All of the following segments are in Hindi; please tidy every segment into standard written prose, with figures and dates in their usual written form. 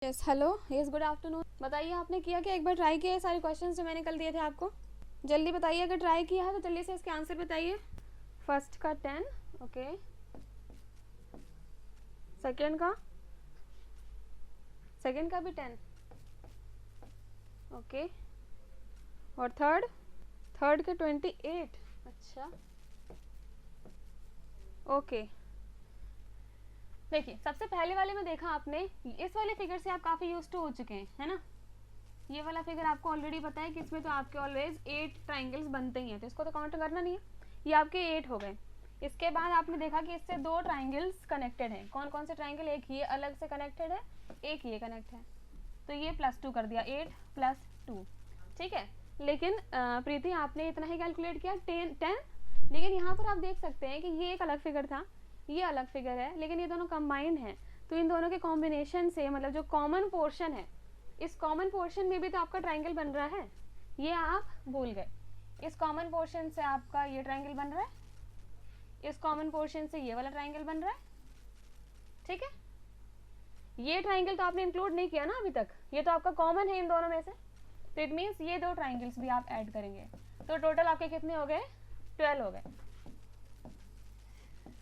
Yes hello yes good afternoon. बताइए आपने किया क्या? एक बार ट्राई किया है सारे क्वेश्चंस जो मैंने कल दिए थे आपको? जल्दी बताइए, अगर ट्राई किया है तो जल्दी से इसके आंसर बताइए। फर्स्ट का 10, ओके। सेकंड का भी 10, ओके। और थर्ड के 28, अच्छा, ओके। देखिए सबसे पहले वाले में देखा आपने, इस वाले फिगर से आप काफ़ी यूज टू हो चुके हैं, है ना। ये वाला फिगर आपको ऑलरेडी पता है कि इसमें तो आपके ऑलवेज 8 ट्राइंगल्स बनते ही हैं, तो इसको तो काउंट करना नहीं है। ये आपके 8 हो गए। इसके बाद आपने देखा कि इससे 2 ट्राइंगल्स कनेक्टेड हैं। कौन कौन से ट्राइंगल? एक ये अलग से कनेक्टेड है, एक ये कनेक्ट है, तो ये +2 कर दिया, 8 + 2, ठीक है। लेकिन प्रीति आपने इतना ही कैलकुलेट किया 10, लेकिन यहाँ पर आप देख सकते हैं कि ये एक अलग फिगर था, ये अलग फिगर है, लेकिन ये दोनों कंबाइंड हैं। तो इन दोनों के कॉम्बिनेशन से, मतलब जो कॉमन पोर्शन है, इस कॉमन पोर्शन में भी तो आपका ट्राइंगल बन रहा है, ये आप भूल गए। इस कॉमन पोर्शन से आपका ये ट्राइंगल बन रहा है, इस कॉमन पोर्शन से ये वाला ट्राइंगल बन रहा है, ठीक है। ये ट्राइंगल तो आपने इंक्लूड नहीं किया ना अभी तक, ये तो आपका कॉमन है इन दोनों में से, तो इट मीन्स ये 2 ट्राइंगल्स भी आप ऐड करेंगे, तो टोटल आपके कितने हो गए? 12 हो गए,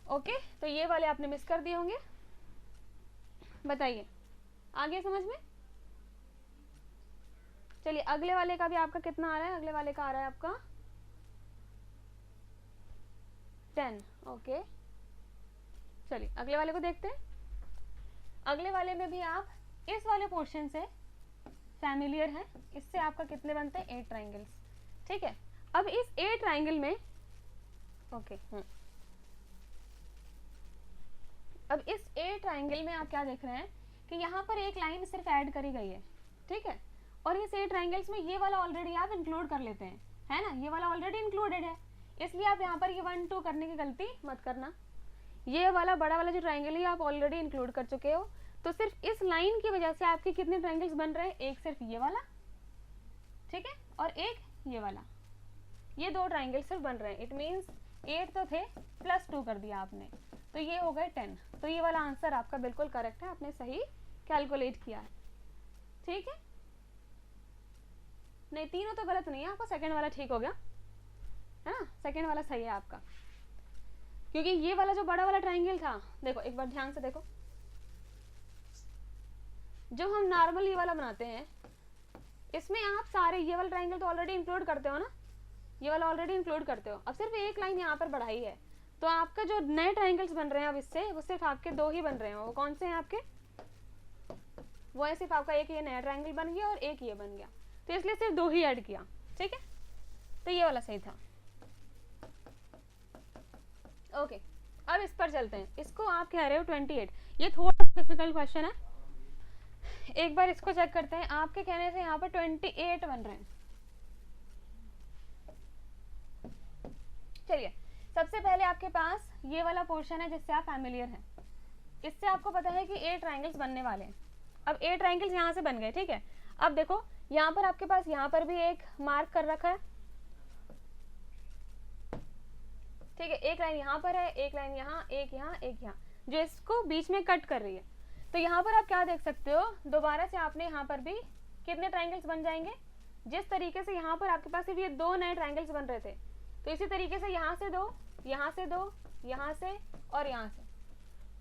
ओके। तो ये वाले आपने मिस कर दिए होंगे। बताइए आगे समझ में? चलिए अगले वाले का भी आपका कितना आ रहा है? अगले वाले का आ रहा है आपका 10, ओके। चलिए अगले वाले को देखते हैं। अगले वाले में भी आप इस वाले पोर्शन से फैमिलियर है, इससे आपका कितने बनते हैं? 8 ट्राइंगल्स, ठीक है। अब इस 8 ट्राइंगल में, ओके, अब इस 8 ट्राइंगल में आप क्या देख रहे हैं कि यहाँ पर एक लाइन सिर्फ ऐड करी गई है, ठीक है। और इस 8 ट्राइंगल्स में ये वाला ऑलरेडी आप इंक्लूड कर लेते हैं, है ना, ये वाला ऑलरेडी इंक्लूडेड है, इसलिए आप यहाँ पर ये 1 2 करने की गलती मत करना। ये वाला बड़ा वाला जो ट्राइंगल है आप ऑलरेडी इंक्लूड कर चुके हो, तो सिर्फ इस लाइन की वजह से आपके कितने ट्राइंगल्स बन रहे हैं? एक सिर्फ ये वाला, ठीक है, और एक ये वाला, ये 2 ट्राइंगल सिर्फ बन रहे हैं। इट मीन्स 8 तो थे, +2 कर दिया आपने, तो ये हो गए 10। तो ये वाला आंसर आपका बिल्कुल करेक्ट है, आपने सही कैलकुलेट किया है, ठीक है। नहीं तीनों तो गलत नहीं है, आपका सेकंड वाला ठीक हो गया है ना, सेकंड वाला सही है आपका, क्योंकि ये वाला जो बड़ा वाला ट्राइंगल था, देखो एक बार ध्यान से देखो, जो हम नॉर्मल ये वाला बनाते हैं, इसमें आप सारे ये वाला ट्राइंगल तो ऑलरेडी इंक्लूड करते हो ना, ये वाला ऑलरेडी इंक्लूड करते हो। अब सिर्फ एक लाइन यहाँ पर बढ़ाई है, तो आपका जो नए ट्राइंगल्स बन रहे हैं अब इससे, वो सिर्फ आपके 2 ही बन रहे हैं। वो कौन से हैं आपके? वो है सिर्फ आपका एक ये नया ट्राइंगल बन गया और एक ये बन गया, तो इसलिए सिर्फ 2 ही ऐड किया, ठीक है। तो ये वाला सही था, ओके। अब इस पर चलते हैं, इसको आप कह रहे हो 28, ये थोड़ा सा डिफिकल्ट क्वेश्चन है। एक बार इसको चेक करते हैं, आपके कहने से यहाँ पर 28 बन रहे हैं। चलिए सबसे पहले आपके पास ये वाला पोर्शन है जिससे आप फैमिलियर हैं, इससे आपको पता है कि 8 ट्राइंगल्स बनने वाले हैं। अब 8 ट्राइंगल्स यहाँ से बन गए, ठीक है। अब देखो यहाँ पर आपके पास यहाँ पर भी एक मार्क कर रखा है, ठीक है। एक लाइन यहाँ पर है, एक लाइन यहाँ, एक यहाँ, एक यहाँ, जो इसको बीच में कट कर रही है। तो यहाँ पर आप क्या देख सकते हो, दोबारा से आपने यहाँ पर भी कितने ट्राइंगल्स बन जाएंगे? जिस तरीके से यहाँ पर आपके पास सिर्फ ये 2 नए ट्राइंगल्स बन रहे थे, तो इसी तरीके से यहाँ से 2, यहाँ से 2, यहाँ से और यहाँ से,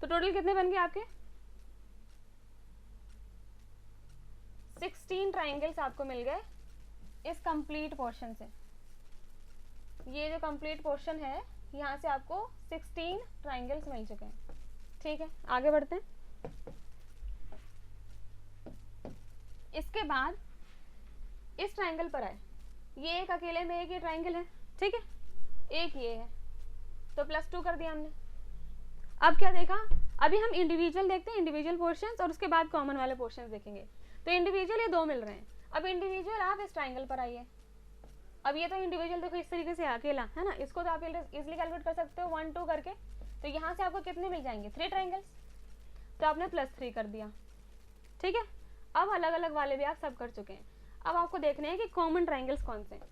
तो टोटल कितने बन गए आपके? 16 ट्राइंगल्स आपको मिल गए इस कंप्लीट पोर्शन से। ये जो कंप्लीट पोर्शन है, यहाँ से आपको 16 ट्राइंगल्स मिल चुके हैं, ठीक है। आगे बढ़ते हैं। इसके बाद इस ट्राइंगल पर आए, ये एक अकेले में एक ये ट्राइंगल है, ठीक है, एक ये है, तो +2 कर दिया हमने। अब क्या देखा? अभी हम इंडिविजुअल देखते हैं, इंडिविजुअल पोर्शंस, और उसके बाद कॉमन वाले पोर्शंस देखेंगे। तो इंडिविजुअल ये 2 मिल रहे हैं। अब इंडिविजुअल आप इस ट्राइंगल पर आइए। अब ये तो इंडिविजुअल देखो इस तरीके से अकेला है ना, इसको तो आप इजिली कैलकुलेट कर सकते हो 1 2 करके। तो यहाँ से आपको कितने मिल जाएंगे? 3 ट्राइंगल्स, तो आपने +3 कर दिया, ठीक है। अब अलग अलग वाले भी आप सब कर चुके हैं। अब आपको देखने हैं कि कॉमन ट्राइंगल्स कौन से हैं।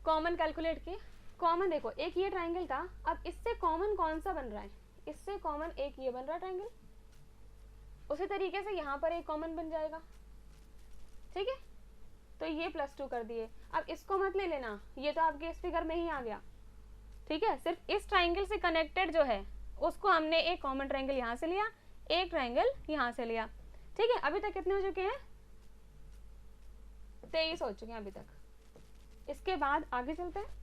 कॉमन कैलकुलेट किए, कॉमन देखो एक ये ट्राइंगल था, अब इससे कॉमन कौन सा बन रहा है? इससे कॉमन एक ये बन रहा है ट्राइंगल, उसी तरीके से यहाँ पर एक कॉमन बन जाएगा, ठीक है। तो ये +2 कर दिए। अब इसको मत ले लेना, ये तो आपके इस फिगर में ही आ गया, ठीक है। सिर्फ इस ट्राइंगल से कनेक्टेड जो है उसको हमने एक कॉमन ट्राइंगल यहाँ से लिया, एक ट्राइंगल यहाँ से लिया, ठीक है। अभी तक कितने हो चुके हैं? 23 हो चुके हैं अभी तक। इसके बाद आगे चलते हैं।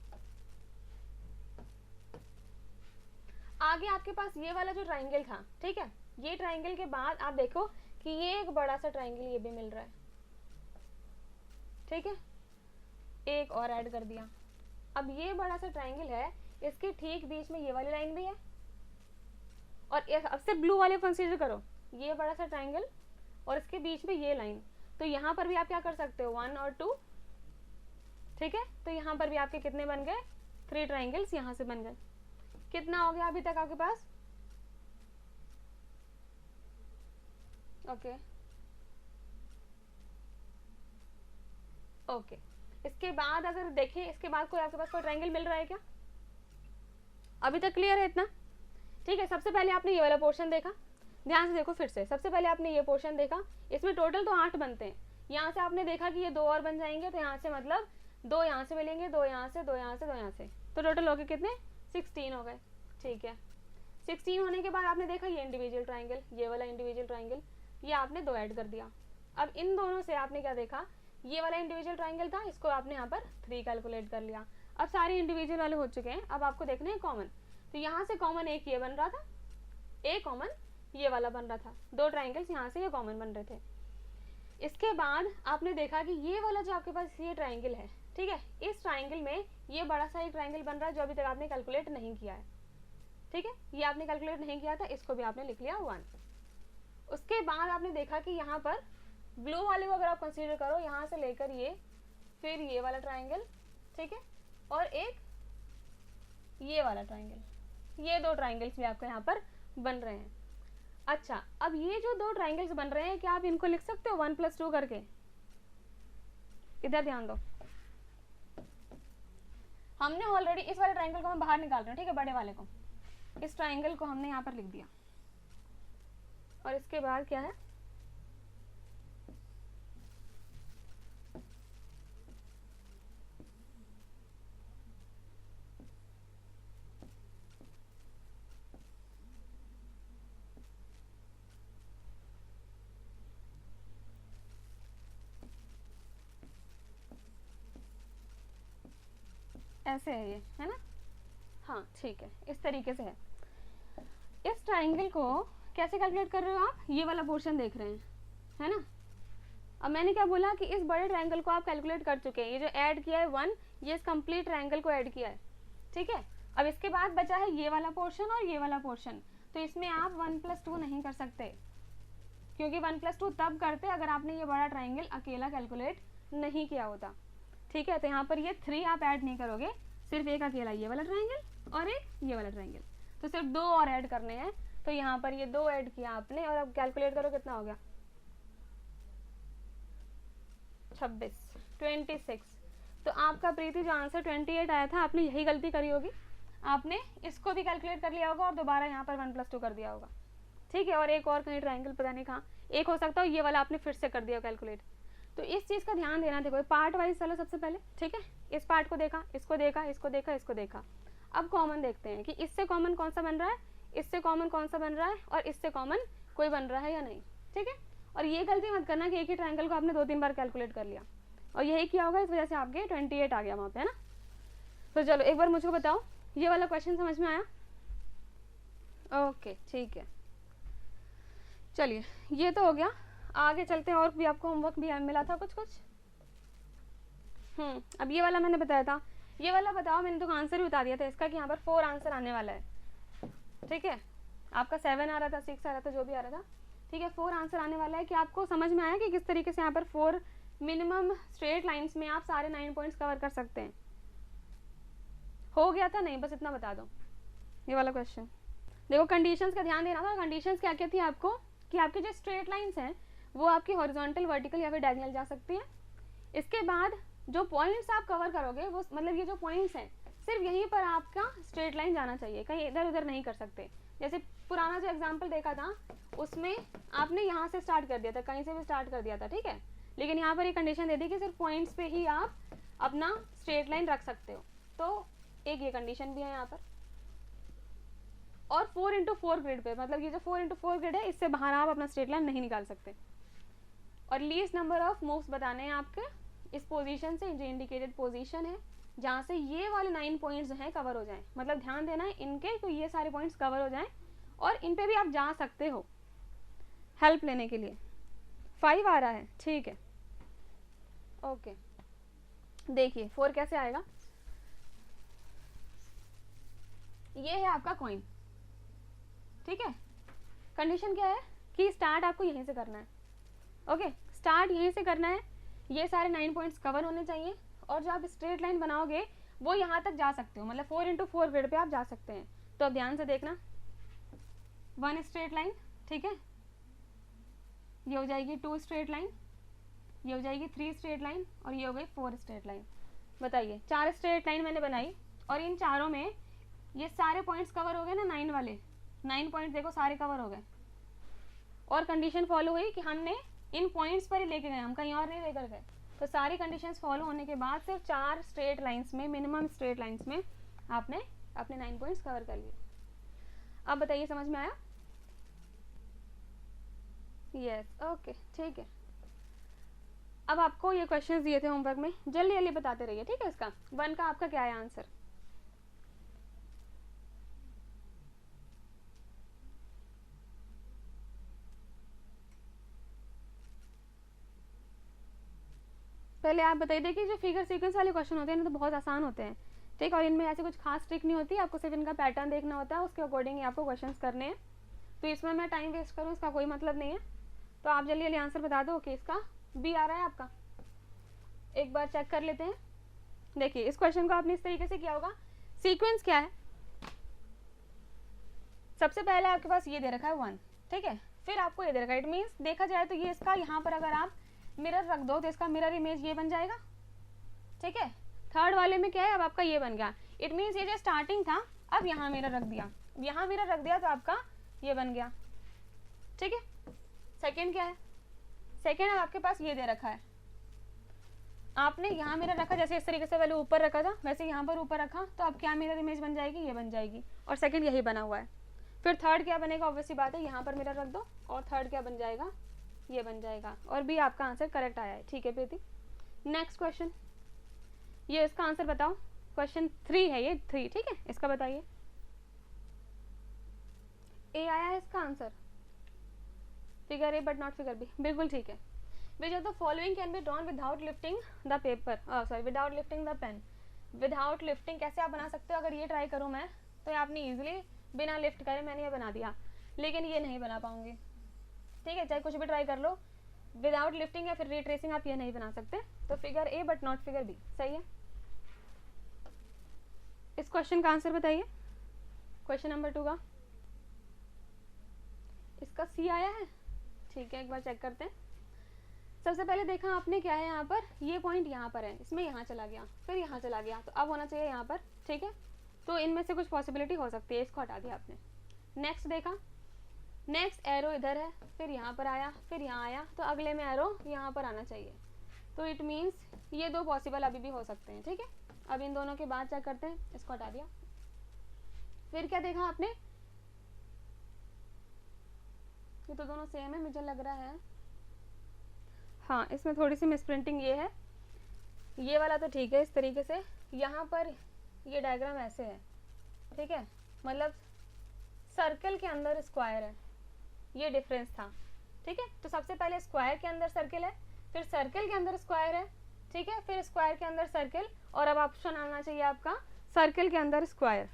आगे आपके पास ये वाला जो ट्राइंगल था, ठीक है, ये ट्राइंगल के बाद आप देखो कि ये एक बड़ा सा ट्राइंगल ये भी मिल रहा है, ठीक है, एक और ऐड कर दिया। अब ये बड़ा सा ट्राइंगल है, इसके ठीक बीच में ये वाली लाइन भी है, और अब से ब्लू वाले कंसीडर करो, ये बड़ा सा ट्राइंगल और इसके बीच में ये लाइन। तो यहाँ पर भी आप क्या कर सकते हो, 1 और 2, ठीक है। तो यहाँ पर भी आपके कितने बन गए? 3 ट्राइंगल्स यहाँ से बन गए। कितना हो गया अभी तक आपके पास? Okay okay. इसके बाद अगर देखें, इसके बाद कोई आपके पास कोई ट्राइंगल मिल रहा है क्या? अभी तक क्लियर है इतना? ठीक है। सबसे पहले आपने ये वाला पोर्शन देखा, ध्यान से देखो फिर से। सबसे पहले आपने ये पोर्शन देखा, इसमें टोटल तो 8 बनते हैं। यहाँ से आपने देखा कि ये 2 और बन जाएंगे, तो यहाँ से मतलब 2 यहाँ से मिलेंगे, 2 यहाँ से, 2 यहाँ से, 2 यहाँ से, तो टोटल हो गए कितने? 16 हो गए, ठीक है। 16 होने के बाद आपने देखा ये इंडिविजुअल ट्राइंगल, ये वाला इंडिविजुअल ट्राइंगल, ये आपने 2 ऐड कर दिया। अब इन दोनों से आपने क्या देखा, ये वाला इंडिविजुअल ट्राइंगल था, इसको आपने यहाँ पर 3 कैलकुलेट कर लिया। अब सारे इंडिविजुअल वाले हो चुके हैं, अब आपको देखना है कॉमन। तो यहाँ से कॉमन एक ये बन रहा था, एक कॉमन ये वाला बन रहा था, 2 ट्राइंगल्स यहाँ से ये कॉमन बन रहे थे। इसके बाद आपने देखा कि ये वाला जो आपके पास ये ट्राइंगल है, ठीक है, इस ट्राइंगल में ये बड़ा सा एक ट्राइंगल बन रहा है जो अभी तक आपने कैलकुलेट नहीं किया है, ठीक है, ये आपने कैलकुलेट नहीं किया था, इसको भी आपने लिख लिया 1। उसके बाद आपने देखा कि यहाँ पर ब्लू वाले को अगर आप कंसीडर करो, यहाँ से लेकर ये, फिर ये वाला ट्राइंगल, ठीक है, और एक ये वाला ट्राइंगल, ये 2 ट्राइंगल्स भी आपको यहाँ पर बन रहे हैं। अच्छा, अब ये जो 2 ट्राइंगल्स बन रहे हैं, क्या आप इनको लिख सकते हो 1 + 2 करके? इधर ध्यान दो, हमने ऑलरेडी इस वाले ट्राइंगल को मैं बाहर निकाल रही हूँ, ठीक है, बड़े वाले को, इस ट्राइंगल को हमने यहाँ पर लिख दिया, और इसके बाद क्या है, ऐसे है ये, है ना? हाँ ठीक है, इस तरीके से है। इस ट्राइंगल को कैसे कैलकुलेट कर रहे हो आप? ये वाला पोर्शन देख रहे हैं, है ना? अब मैंने क्या बोला कि इस बड़े ट्राइंगल को आप कैलकुलेट कर चुके हैं, ये जो ऐड किया है 1, ये इस कंप्लीट ट्राइंगल को ऐड किया है, ठीक है। अब इसके बाद बचा है ये वाला पोर्शन और ये वाला पोर्शन, तो इसमें आप 1 + 2 नहीं कर सकते, क्योंकि 1 + 2 तब करते अगर आपने ये बड़ा ट्राइंगल अकेला कैलकुलेट नहीं किया होता, ठीक है। तो यहाँ पर ये 3 आप ऐड नहीं करोगे, सिर्फ एक अकेला ये वाला ट्राइंगल और एक ये वाला ट्राइंगल, तो सिर्फ 2 और ऐड करने हैं। तो यहाँ पर ये 2 ऐड किया आपने, और अब कैलकुलेट करो कितना हो गया, 26। तो आपका प्रीति जो आंसर 28 आया था, आपने यही गलती करी होगी, आपने इसको भी कैलकुलेट कर लिया होगा और दोबारा यहाँ पर 1 + 2 कर दिया होगा, ठीक है। और एक और कहीं ट्राइंगल पता नहीं कहाँ एक हो सकता है, ये वाला आपने फिर से कर दिया कैलकुलेट। तो इस चीज़ का ध्यान देना। देखो पार्ट वाइज चलो सबसे पहले, ठीक है, इस पार्ट को देखा, इसको देखा, इसको देखा, इसको देखा। अब कॉमन देखते हैं कि इससे कॉमन कौन सा बन रहा है, इससे कॉमन कौन सा बन रहा है, और इससे कॉमन कोई बन रहा है या नहीं, ठीक है। और ये गलती मत करना कि एक ही ट्राइंगल को आपने 2-3 बार कैलकुलेट कर लिया और यही किया होगा, इस वजह से आपके 28 आ गया वहाँ पे, है ना। तो चलो एक बार मुझको बताओ, ये वाला क्वेश्चन समझ में आया? ओके ठीक है, चलिए ये तो हो गया। आगे चलते हैं, और भी आपको होमवर्क भी मिला था कुछ कुछ। अब ये वाला मैंने बताया था, ये वाला बताओ, मैंने तो आंसर भी बता दिया था इसका कि यहाँ पर 4 आंसर आने वाला है, ठीक है। आपका 7 आ रहा था, 6 आ रहा था, जो भी आ रहा था, ठीक है, 4 आंसर आने वाला है। कि आपको समझ में आया कि किस तरीके से यहाँ पर 4 मिनिमम स्ट्रेट लाइंस में आप सारे 9 पॉइंट्स कवर कर सकते हैं? हो गया था? नहीं, बस इतना बता दो ये वाला क्वेश्चन। देखो कंडीशंस का ध्यान देना था। कंडीशंस क्या क्या थी आपको, कि आपके जो स्ट्रेट लाइंस हैं वो आपकी हॉरिजॉन्टल, वर्टिकल या फिर डायगोनल जा सकती है। इसके बाद जो पॉइंट्स आप कवर करोगे, वो मतलब ये जो पॉइंट्स हैं सिर्फ यहीं पर आपका स्ट्रेट लाइन जाना चाहिए, कहीं इधर उधर नहीं कर सकते। जैसे पुराना जो एग्जाम्पल देखा था उसमें आपने यहाँ से स्टार्ट कर दिया था, कहीं से भी स्टार्ट कर दिया था, ठीक है, लेकिन यहाँ पर ये कंडीशन दे दी कि सिर्फ पॉइंट्स पे ही आप अपना स्ट्रेट लाइन रख सकते हो, तो एक ये कंडीशन भी है यहाँ पर। और 4x4 ग्रिड पे, मतलब ये जो 4x4 ग्रिड है इससे बाहर आप अपना स्ट्रेट लाइन नहीं निकाल सकते। और लीस्ट नंबर ऑफ मूव्स बताने हैं आपके इस पोजीशन से, जो इंडिकेटेड पोजीशन है जहाँ से ये वाले 9 पॉइंट्स जो हैं कवर हो जाएं, मतलब ध्यान देना है इनके, तो ये सारे पॉइंट्स कवर हो जाएं और इन पे भी आप जा सकते हो हेल्प लेने के लिए। 5 आ रहा है, ठीक है, ओके। देखिए 4 कैसे आएगा, ये है आपका कॉइन, ठीक है। कंडीशन क्या है कि स्टार्ट आपको यहीं से करना है, ओके, स्टार्ट यहीं से करना है, ये सारे 9 पॉइंट्स कवर होने चाहिए और जो आप स्ट्रेट लाइन बनाओगे वो यहाँ तक जा सकते हो, मतलब 4x4 ग्रिड पे आप जा सकते हैं। तो अब ध्यान से देखना, 1 स्ट्रेट लाइन, ठीक है, ये हो जाएगी 2 स्ट्रेट लाइन, ये हो जाएगी 3 स्ट्रेट लाइन और ये हो गई 4 स्ट्रेट लाइन। बताइए 4 स्ट्रेट लाइन मैंने बनाई और इन चारों में ये सारे पॉइंट्स कवर हो गए ना, 9 वाले, 9 पॉइंट्स देखो सारे कवर हो गए। और कंडीशन फॉलो हुई कि हमने इन पॉइंट्स पर ही लेके गए, हम कहीं और नहीं लेकर गए। तो सारी कंडीशंस फॉलो होने के बाद सिर्फ 4 स्ट्रेट लाइंस में, मिनिमम स्ट्रेट लाइंस में आपने अपने 9 पॉइंट्स कवर कर लिए। अब बताइए समझ में आया? यस, ओके, ठीक है। अब आपको ये क्वेश्चंस दिए थे होमवर्क में, जल्दी जल्दी बताते रहिए, ठीक है। इसका 1 का आपका क्या है आंसर? पहले आप बताइए, देखिए जो फिगर सीक्वेंस वाले क्वेश्चन होते हैं ना तो बहुत आसान होते हैं, ठीक, और इनमें ऐसे कुछ खास ट्रिक नहीं होती, आपको सिर्फ इनका पैटर्न देखना होता है, उसके अकॉर्डिंग ही आपको क्वेश्चंस करने हैं। तो इसमें मैं टाइम वेस्ट करूँ इसका कोई मतलब नहीं है, तो आप जल्दी जल्दी आंसर बता दो। ओके, इसका बी आ रहा है आपका, एक बार चेक कर लेते हैं। देखिए इस क्वेश्चन को आपने इस तरीके से किया होगा, सीक्वेंस क्या है, सबसे पहले आपके पास ये दे रखा है 1, ठीक है, फिर आपको ये दे रखा है, इट मीन्स देखा जाए तो ये इसका यहाँ पर अगर आप मिरर रख दो तो इसका मिरर इमेज ये बन जाएगा, ठीक है। थर्ड वाले में क्या है, अब आपका ये बन गया, इट मीन्स ये जो स्टार्टिंग था अब यहाँ मिरर रख दिया, यहाँ मिरर रख दिया तो आपका ये बन गया, ठीक है। सेकेंड क्या है, सेकेंड अब आपके पास ये दे रखा है, आपने यहाँ मिरर रखा, जैसे इस तरीके से पहले ऊपर रखा था वैसे यहाँ पर ऊपर रखा, तो अब क्या मिरर इमेज बन जाएगी, ये बन जाएगी, और सेकेंड यही बना हुआ है। फिर थर्ड क्या बनेगा, ऑब्वियसली बात है, यहाँ पर मिरर रख दो और थर्ड क्या बन जाएगा, ये बन जाएगा, और भी आपका आंसर करेक्ट आया है, ठीक है प्रीति। नेक्स्ट क्वेश्चन, ये इसका आंसर बताओ, क्वेश्चन 3 है ये, 3, ठीक है, इसका बताइए। ए आया है इसका answer, figure A but not figure B, बिल्कुल ठीक है। Which of the following can be drawn without lifting the paper, sorry without lifting the pen. Without lifting कैसे आप बना सकते हो, अगर ये ट्राई करूँ मैं तो आपने ईजिली बिना लिफ्ट करे मैंने ये बना दिया, लेकिन ये नहीं बना पाऊंगी, ठीक है, चाहे कुछ भी ट्राई कर लो, विदाउट लिफ्टिंग या फिर रिट्रेसिंग आप ये नहीं बना सकते। तो figure A but not figure B सही है। इस क्वेश्चन का आंसर बताइए, क्वेश्चन नंबर 2 का, इसका सी आया है, ठीक है, एक बार चेक करते हैं। सबसे पहले देखा आपने क्या है, यहाँ पर ये पॉइंट यहाँ पर है, इसमें यहाँ चला गया, फिर यहाँ चला गया, तो अब होना चाहिए यहाँ पर, ठीक है। तो इनमें से कुछ पॉसिबिलिटी हो सकती है, इसको हटा दिया आपने। नेक्स्ट देखा, नेक्स्ट एरो इधर है, फिर यहाँ पर आया, फिर यहाँ आया, तो अगले में एरो यहाँ पर आना चाहिए, तो इट मीन्स ये 2 पॉसिबल अभी भी हो सकते हैं, ठीक है। अब इन दोनों के बाद चेक करते हैं, इसको हटा दिया। फिर क्या देखा आपने, ये तो दोनों सेम है मुझे लग रहा है, हाँ इसमें थोड़ी सी मिसप्रिंटिंग ये है, ये वाला तो ठीक है इस तरीके से, यहाँ पर ये डायग्राम ऐसे है, ठीक है, मतलब सर्कल के अंदर स्क्वायर है, ये डिफरेंस था, ठीक है। तो सबसे पहले स्क्वायर के अंदर सर्कल है, फिर सर्कल के अंदर स्क्वायर है, ठीक है, फिर स्क्वायर के अंदर सर्कल, और अब ऑप्शन आना चाहिए आपका सर्कल के अंदर स्क्वायर,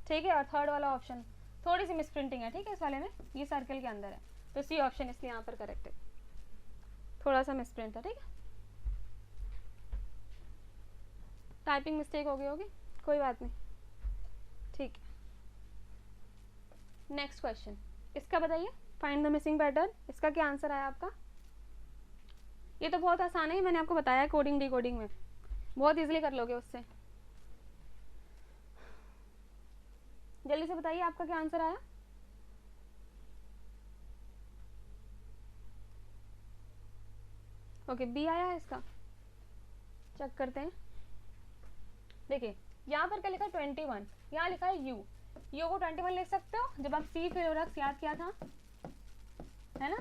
ठीक है। और थर्ड वाला ऑप्शन थोड़ी सी मिसप्रिंटिंग है, ठीक है, इस वाले में ये सर्कल के अंदर है, तो सी ऑप्शन इसलिए यहाँ पर करेक्ट है, थोड़ा सा मिसप्रिंट है, ठीक है, टाइपिंग मिस्टेक हो गई होगी, कोई बात नहीं, ठीक है। नेक्स्ट क्वेश्चन, इसका बताइए, फाइंड द मिसिंग पैटर्न, इसका क्या आंसर आया आपका। ये तो बहुत आसान है, मैंने आपको बताया कोडिंग डिकोडिंग में, बहुत इजीली कर लोगे उससे। जल्दी से बताइए आपका क्या आंसर आया। ओके बी आया है इसका, चेक करते हैं। देखिए यहाँ पर क्या लिखा है 21, यहाँ लिखा है यू, यू को 21 लिख सकते हो जब आप सी फिलोरक्स याद किया था, है ना।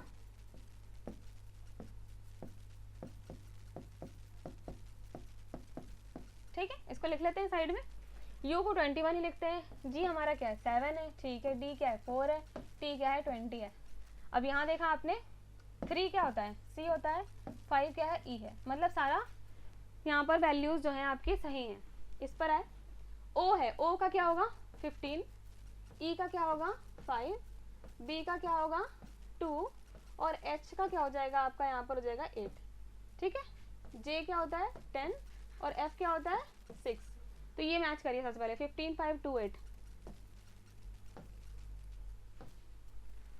ठीक है, इसको लिख लेते हैं साइड में, यू को 21 ही लिखते हैं। जी हमारा क्या है 7 है, ठीक है। डी क्या है 4 है, टी क्या है 20 है। अब यहाँ देखा आपने 3 क्या होता है सी होता है, 5 क्या है ई है, मतलब सारा यहाँ पर वैल्यूज जो है आपकी सही हैं। इस पर आए, ओ है, ओ का क्या होगा 15, ई का क्या होगा 5, बी का क्या होगा 2 और एच का क्या हो जाएगा आपका यहाँ पर हो जाएगा 8। ठीक है, जे क्या होता है 10 और एफ क्या होता है 6। तो ये मैच करिए सबसे पहले 15 5 2 8,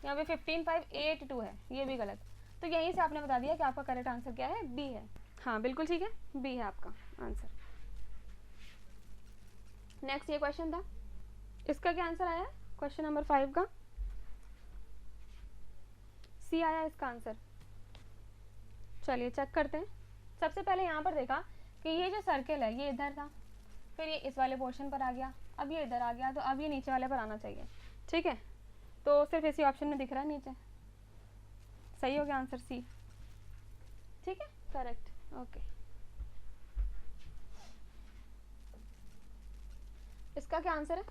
यहाँ पे 15 5 8 2 है, ये भी गलत। तो यहीं से आपने बता दिया कि आपका करेक्ट आंसर क्या है, बी है। हाँ बिल्कुल ठीक है, बी है आपका आंसर। नेक्स्ट ये क्वेश्चन था, इसका क्या आंसर आया है क्वेश्चन नंबर 5 का, सी आया इसका आंसर। चलिए चेक करते हैं। सबसे पहले यहाँ पर देखा कि ये जो सर्किल है ये इधर था, फिर ये इस वाले पोर्शन पर आ गया, अब ये इधर आ गया, तो अब ये नीचे वाले पर आना चाहिए। ठीक है, तो सिर्फ इसी ऑप्शन में दिख रहा है नीचे, सही हो गया आंसर सी। ठीक है, करेक्ट। ओके, इसका क्या आंसर है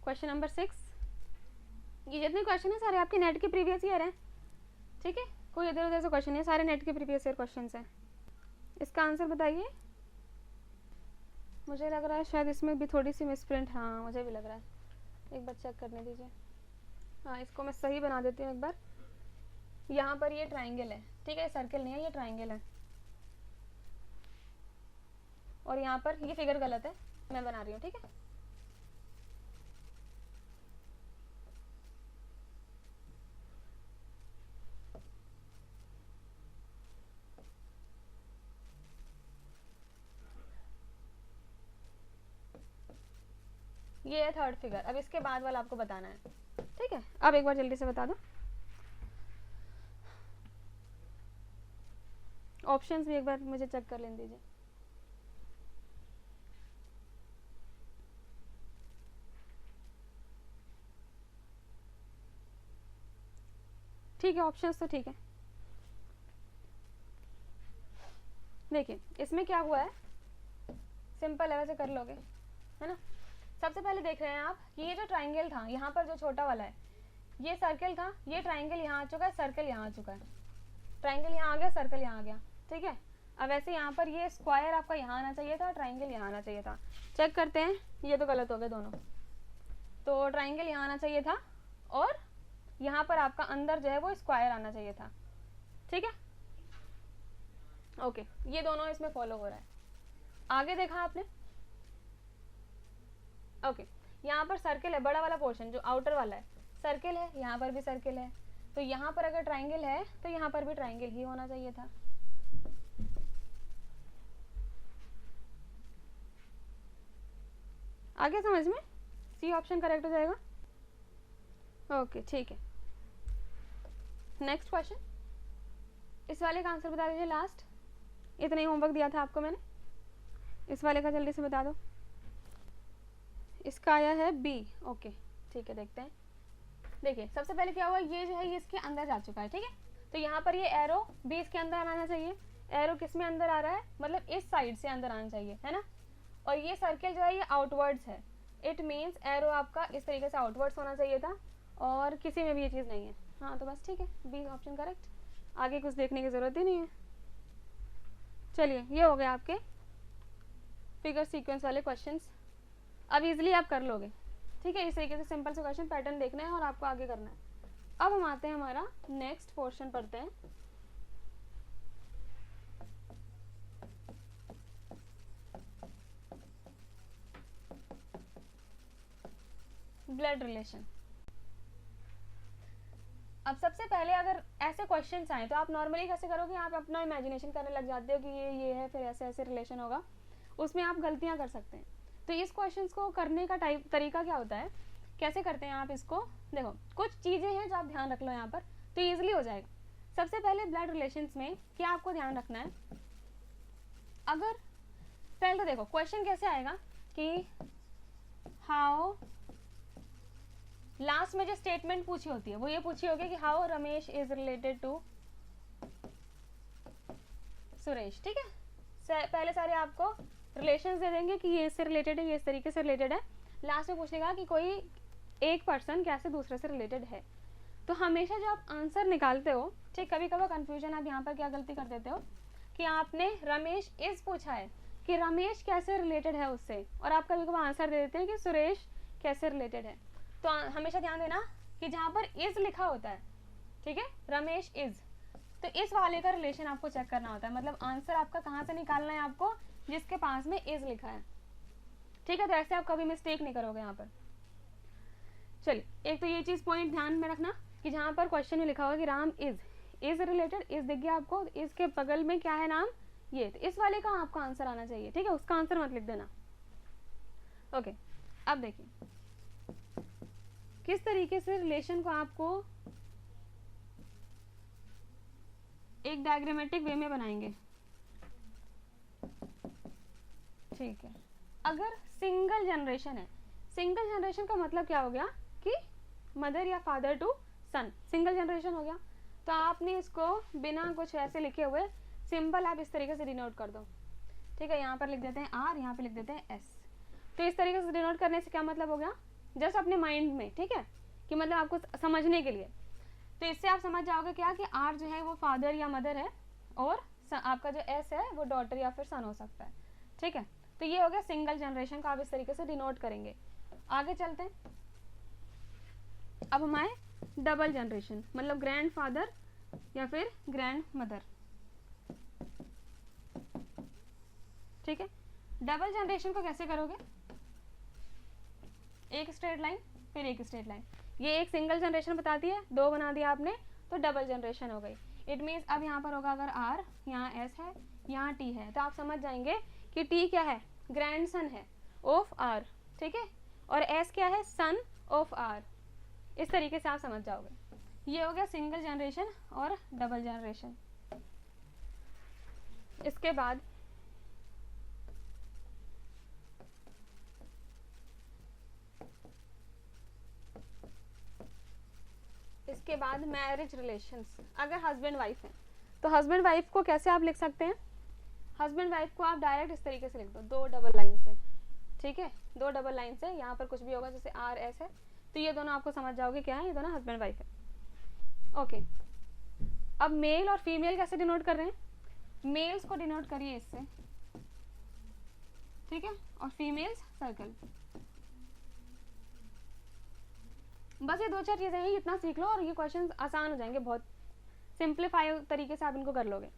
क्वेश्चन नंबर 6। ये जितने क्वेश्चन है सारे आपके नेट के प्रीवियस ईयर हैं। ठीक है, कोई इधर उधर से क्वेश्चन नहीं है, सारे नेट के प्रीवियस ईयर क्वेश्चन हैं। इसका आंसर बताइए। मुझे लग रहा है शायद इसमें भी थोड़ी सी मिसप्रिंट, हाँ मुझे भी लग रहा है, एक बार चेक करने दीजिए। हाँ इसको मैं सही बना देती हूँ एक बार। यहाँ पर ये ट्राइंगल है, ठीक है, सर्कल नहीं है, ये ट्राइंगल है। और यहाँ पर ये फिगर गलत है, मैं बना रही हूँ। ठीक है, ये है थर्ड फिगर। अब इसके बाद वाला आपको बताना है। ठीक है, अब एक बार जल्दी से बता दो, ऑप्शंस भी एक बार मुझे चेक कर लेने दीजिए। ठीक है, ऑप्शंस तो ठीक है। देखिए इसमें क्या हुआ है, सिंपल है, वैसे कर लोगे, है ना। सबसे पहले देख रहे हैं आप कि ये जो ट्राइंगल था यहाँ पर जो छोटा वाला है, ये सर्कल था, ये ट्राइंगल यहाँ आ चुका है, सर्कल यहाँ आ चुका है, ट्राइंगल यहाँ आ गया, सर्कल यहाँ आ गया। ठीक है, अब वैसे यहाँ पर ये स्क्वायर आपका यहाँ आना चाहिए था, ट्राइंगल यहाँ आना चाहिए था। चेक करते हैं, ये तो गलत हो गए दोनों। तो ट्राइंगल यहाँ आना चाहिए था और यहाँ पर आपका अंदर जो है वो स्क्वायर आना चाहिए था। ठीक है, ओके, ये दोनों इसमें फॉलो हो रहा है। आगे देखा आपने, ओके, यहाँ पर सर्किल है, बड़ा वाला पोर्शन जो आउटर वाला है सर्किल है, यहाँ पर भी सर्किल है, तो यहाँ पर अगर ट्राइंगल है तो यहाँ पर भी ट्राइंगल ही होना चाहिए था। आगे समझ में, सी ऑप्शन करेक्ट हो जाएगा। ओके ठीक है, नेक्स्ट क्वेश्चन, इस वाले का आंसर बता दीजिए लास्ट। इतना ही होमवर्क दिया था आपको मैंने, इस वाले का जल्दी से बता दो। इसका आया है बी। ओके ठीक है, देखते हैं। देखिए सबसे पहले क्या हुआ, ये जो है ये इसके अंदर जा चुका है। ठीक है, तो यहाँ पर ये एरो बी इसके अंदर आना चाहिए। एरो किस में अंदर आ रहा है, मतलब इस साइड से अंदर आना चाहिए, है ना। और ये सर्किल जो है ये आउटवर्ड्स है, इट मीन्स एरो आपका इस तरीके से आउटवर्ड्स होना चाहिए था, और किसी में भी ये चीज़ नहीं है। हाँ तो बस ठीक है, बी ऑप्शन करेक्ट, आगे कुछ देखने की ज़रूरत ही नहीं है। चलिए ये हो गया आपके फिगर सीक्वेंस वाले क्वेश्चंस, अब इजीली आप कर लोगे। ठीक है, इस तरीके से सिंपल से क्वेश्चन पैटर्न देखना है और आपको आगे करना है। अब हम आते हैं, हमारा नेक्स्ट पोर्शन पढ़ते हैं। Blood relation. अब सबसे पहले अगर ऐसे क्वेश्चंस आए तो आप नॉर्मली कैसे करोगे, आप अपना इमेजिनेशन करने लग जाते हो कि ये है, फिर ऐसे ऐसे रिलेशन होगा, उसमें आप गलतियां कर सकते हैं। तो इस क्वेश्चंस को करने का तरीका क्या होता है, कैसे करते हैं आप इसको, देखो कुछ चीज़ें हैं जो आप ध्यान रख लो यहाँ पर, तो ईजिली हो जाएगा। सबसे पहले ब्लड रिलेशंस में क्या आपको ध्यान रखना है, अगर पहले तो देखो क्वेश्चन कैसे आएगा कि हाउ, लास्ट में जो स्टेटमेंट पूछी होती है वो ये पूछी होगी कि how Ramesh is related to Suresh, ठीक है। पहले सारे आपको रिलेशंस दे देंगे कि ये इससे रिलेटेड है, ये इस तरीके से रिलेटेड है, लास्ट में पूछेगा कि कोई एक पर्सन कैसे दूसरे से रिलेटेड है। तो हमेशा जो आप आंसर निकालते हो, ठीक, कभी कभी कंफ्यूजन, आप यहाँ पर क्या गलती कर देते हो कि आपने रमेश इज पूछा है कि रमेश कैसे रिलेटेड है उससे, और आप कभी कभी आंसर दे देते हैं कि सुरेश कैसे रिलेटेड है। तो हमेशा ध्यान देना कि जहाँ पर इज लिखा होता है, ठीक है, रमेश इज, तो इस वाले का रिलेशन आपको चेक करना होता है, मतलब आंसर आपका कहाँ से निकालना है आपको, जिसके पास में इज लिखा है, ठीक है। तो ऐसे आप कभी मिस्टेक नहीं करोगे यहाँ पर। चलिए, एक तो ये चीज पॉइंट ध्यान में रखना कि जहाँ पर क्वेश्चन में लिखा होगा कि राम इज रिलेटेड, इज दिख गया आपको, इसके बगल में क्या है नाम, ये, तो इस वाले का आपको आंसर आना चाहिए, ठीक है, उसका आंसर मत लिख देना। ओके, अब देखिए किस तरीके से रिलेशन को आपको एक डायग्रामेटिक वे में बनाएंगे, ठीक है। अगर सिंगल जनरेशन है, सिंगल जनरेशन का मतलब क्या हो गया कि मदर या father to son, single generation हो गया। तो आपने इसको बिना कुछ ऐसे लिखे हुए सिंपल आप इस तरीके से डिनोट कर दो, ठीक है। यहाँ पर लिख देते हैं आर, यहाँ पे लिख देते हैं एस। तो इस तरीके से डिनोट करने से क्या मतलब हो गया, जस्ट अपने माइंड में, ठीक है, कि मतलब आपको समझने के लिए। तो इससे आप समझ जाओगे क्या कि आर जो है वो फादर या मदर है, और आपका जो एस है वो डॉटर या फिर सन हो सकता है, ठीक है। तो ये हो गया सिंगल जनरेशन का, आप इस तरीके से डिनोट करेंगे। आगे चलते हैं, अब हम आए डबल जनरेशन, मतलब ग्रैंड फादर या फिर ग्रैंड मदर, ठीक है। डबल जनरेशन को कैसे करोगे, एक स्ट्रेट लाइन फिर एक स्ट्रेट लाइन, ये एक सिंगल जनरेशन बताती है, दो बना दिया आपने तो डबल जनरेशन हो गई। इट मीन्स अब यहाँ पर होगा अगर आर, यहाँ एस है, यहाँ टी है, तो आप समझ जाएंगे कि टी क्या है, ग्रैंड सन है ऑफ आर, ठीक है, और एस क्या है, सन ऑफ आर। इस तरीके से आप समझ जाओगे। ये हो गया सिंगल जनरेशन और डबल जनरेशन। इसके बाद मैरिज रिलेशंस, अगर हस्बैंड वाइफ है तो हस्बैंड वाइफ को कैसे आप लिख सकते हैं, हस्बैंड वाइफ को आप डायरेक्ट इस तरीके से लिख दो, दो डबल लाइन से, ठीक है, दो डबल लाइन से, यहाँ पर कुछ भी होगा जैसे आर एस है, तो ये दोनों आपको समझ जाओगे क्या है, ये दोनों हस्बैंड वाइफ है। ओके, अब मेल और फीमेल कैसे डिनोट कर रहे हैं, मेल्स को डिनोट करिए इससे, ठीक है, और फीमेल्स सर्कल। बस ये दो चार चीजें हैं, इतना सीख लो और ये क्वेश्चंस आसान हो जाएंगे, बहुत सिंप्लीफाई तरीके से आप इनको कर लोगे,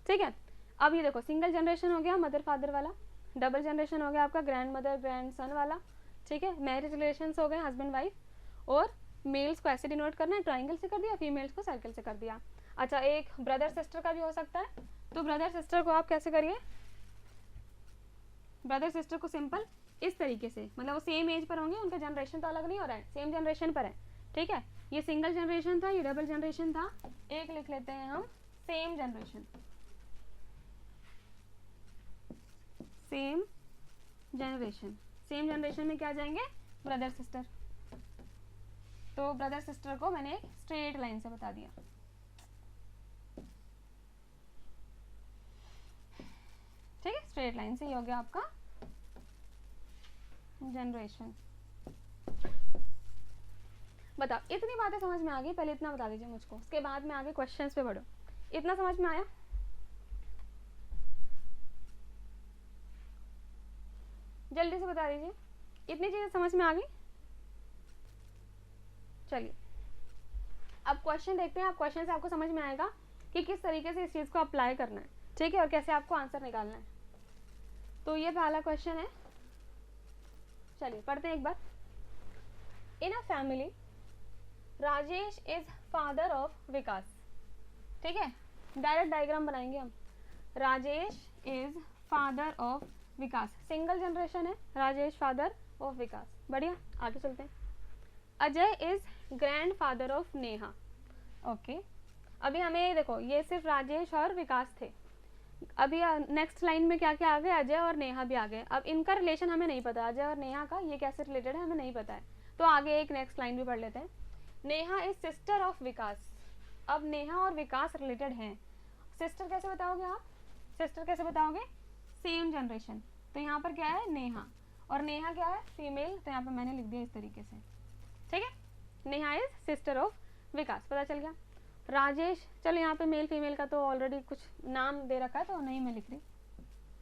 ठीक है। अब ये देखो सिंगल जनरेशन हो गया मदर फादर वाला, डबल जनरेशन हो गया आपका ग्रैंड मदर ग्रैंड सन वाला, ठीक है। मैरिज रिलेशंस हो गए हस्बैंड वाइफ, और मेल्स को ऐसे डिनोट करना है, ट्राइंगल से कर दिया, फीमेल्स को सर्कल से कर दिया। अच्छा, एक ब्रदर सिस्टर का भी हो सकता है, तो ब्रदर सिस्टर को आप कैसे करिए, ब्रदर सिस्टर को सिंपल इस तरीके से, मतलब वो सेम एज पर होंगे, उनका जनरेशन तो अलग नहीं हो रहा है, सेम जनरेशन पर है, ठीक है। ये सिंगल जनरेशन था, ये डबल जनरेशन था, एक लिख लेते हैं हम same generation, same generation, same generation में क्या जाएंगे, ब्रदर सिस्टर। तो ब्रदर सिस्टर को मैंने एक स्ट्रेट लाइन से बता दिया, ठीक है, स्ट्रेट लाइन से ये हो गया आपका जनरेशन। बताओ, इतनी बातें समझ में आ गई, पहले इतना बता दीजिए मुझको, उसके बाद में आगे क्वेश्चंस पे बढ़ो। इतना समझ में आया, जल्दी से बता दीजिए, इतनी चीजें समझ में आ गई। चलिए अब क्वेश्चन देखते हैं, आप क्वेश्चन से आपको समझ में आएगा कि किस तरीके से इस चीज को अप्लाई करना है, ठीक है, और कैसे आपको आंसर निकालना है। तो ये पहला क्वेश्चन है, चलिए पढ़ते हैं एक बार। In a family Rajesh is father of Vikas, ठीक है, डायरेक्ट डायग्राम बनाएंगे हम। Rajesh is father of Vikas, single generation है, राजेश फादर ऑफ विकास, बढ़िया। आगे चलते हैं। Ajay is grand father of Neha, okay. अभी हमें देखो ये सिर्फ राजेश और विकास थे, अभी नेक्स्ट लाइन में क्या क्या आ गए, अजय और नेहा भी आ गए। अब इनका रिलेशन हमें नहीं पता, अजय और नेहा का ये कैसे रिलेटेड है हमें नहीं पता है, तो आगे एक नेक्स्ट लाइन भी पढ़ लेते हैं। नेहा इज सिस्टर ऑफ विकास। अब नेहा और विकास रिलेटेड हैं, सिस्टर कैसे बताओगे आप, सिस्टर कैसे बताओगे, सेम जनरेशन, तो यहाँ पर क्या है नेहा, और नेहा क्या है फीमेल, तो यहाँ पर मैंने लिख दिया इस तरीके से, ठीक है। नेहा इज सिस्टर ऑफ विकास, पता चल गया। राजेश, चलो यहाँ पे मेल फीमेल का तो ऑलरेडी कुछ नाम दे रखा है तो नहीं मैं लिख रही,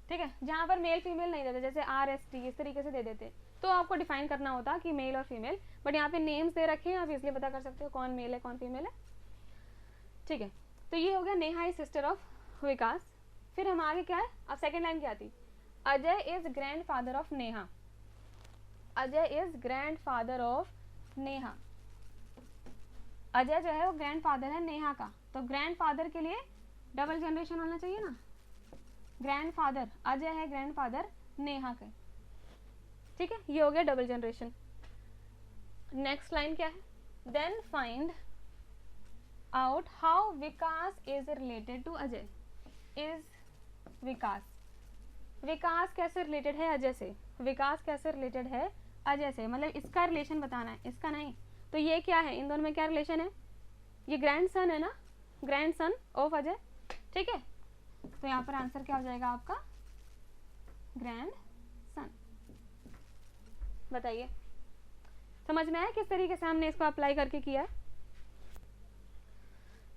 ठीक है। जहाँ पर मेल फीमेल नहीं देते, जैसे RST इस तरीके से दे देते तो आपको डिफाइन करना होता कि मेल और फीमेल, बट यहाँ पे नेम्स दे रखे हैं, आप इसलिए पता कर सकते हो कौन मेल है कौन फीमेल है, ठीक है। तो ये हो गया नेहा इज सिस्टर ऑफ विकास। फिर हम आगे क्या है, अब सेकेंड लाइन क्या थी, Ajay is grand father of Neha. Ajay is grand father of Neha, Ajay जो है वो ग्रैंड फादर है नेहा का, तो ग्रैंड फादर के लिए डबल जनरेशन होना चाहिए ना, ग्रैंड फादर अजय है ग्रैंड फादर नेहा के, ठीक है, ये हो गया डबल जनरेशन। नेक्स्ट लाइन क्या है, then find out how Vikas is related to Ajay. Is Vikas, Vikas कैसे रिलेटेड है अजय से, विकास कैसे रिलेटेड है अजय से, मतलब इसका रिलेशन बताना है, इसका नहीं। तो ये क्या है, इन दोनों में क्या रिलेशन है, ये ग्रैंड सन है ना, ग्रैंड सन ऑफ अजय, ठीक है। तो यहाँ पर आंसर क्या हो जाएगा आपका, ग्रैंड सन। बताइए समझ में आया किस तरीके से हमने इसको अप्लाई करके किया है,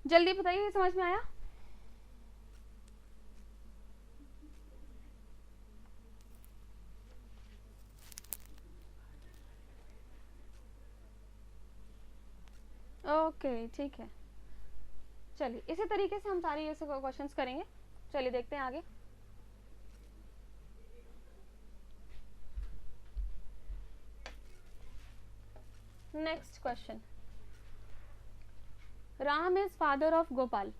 जल्दी बताइए समझ में आया। ओके ठीक है, चलिए इसी तरीके से हम सारे ये क्वेश्चंस करेंगे। चलिए देखते हैं आगे। Next question, Ram is father of Gopal.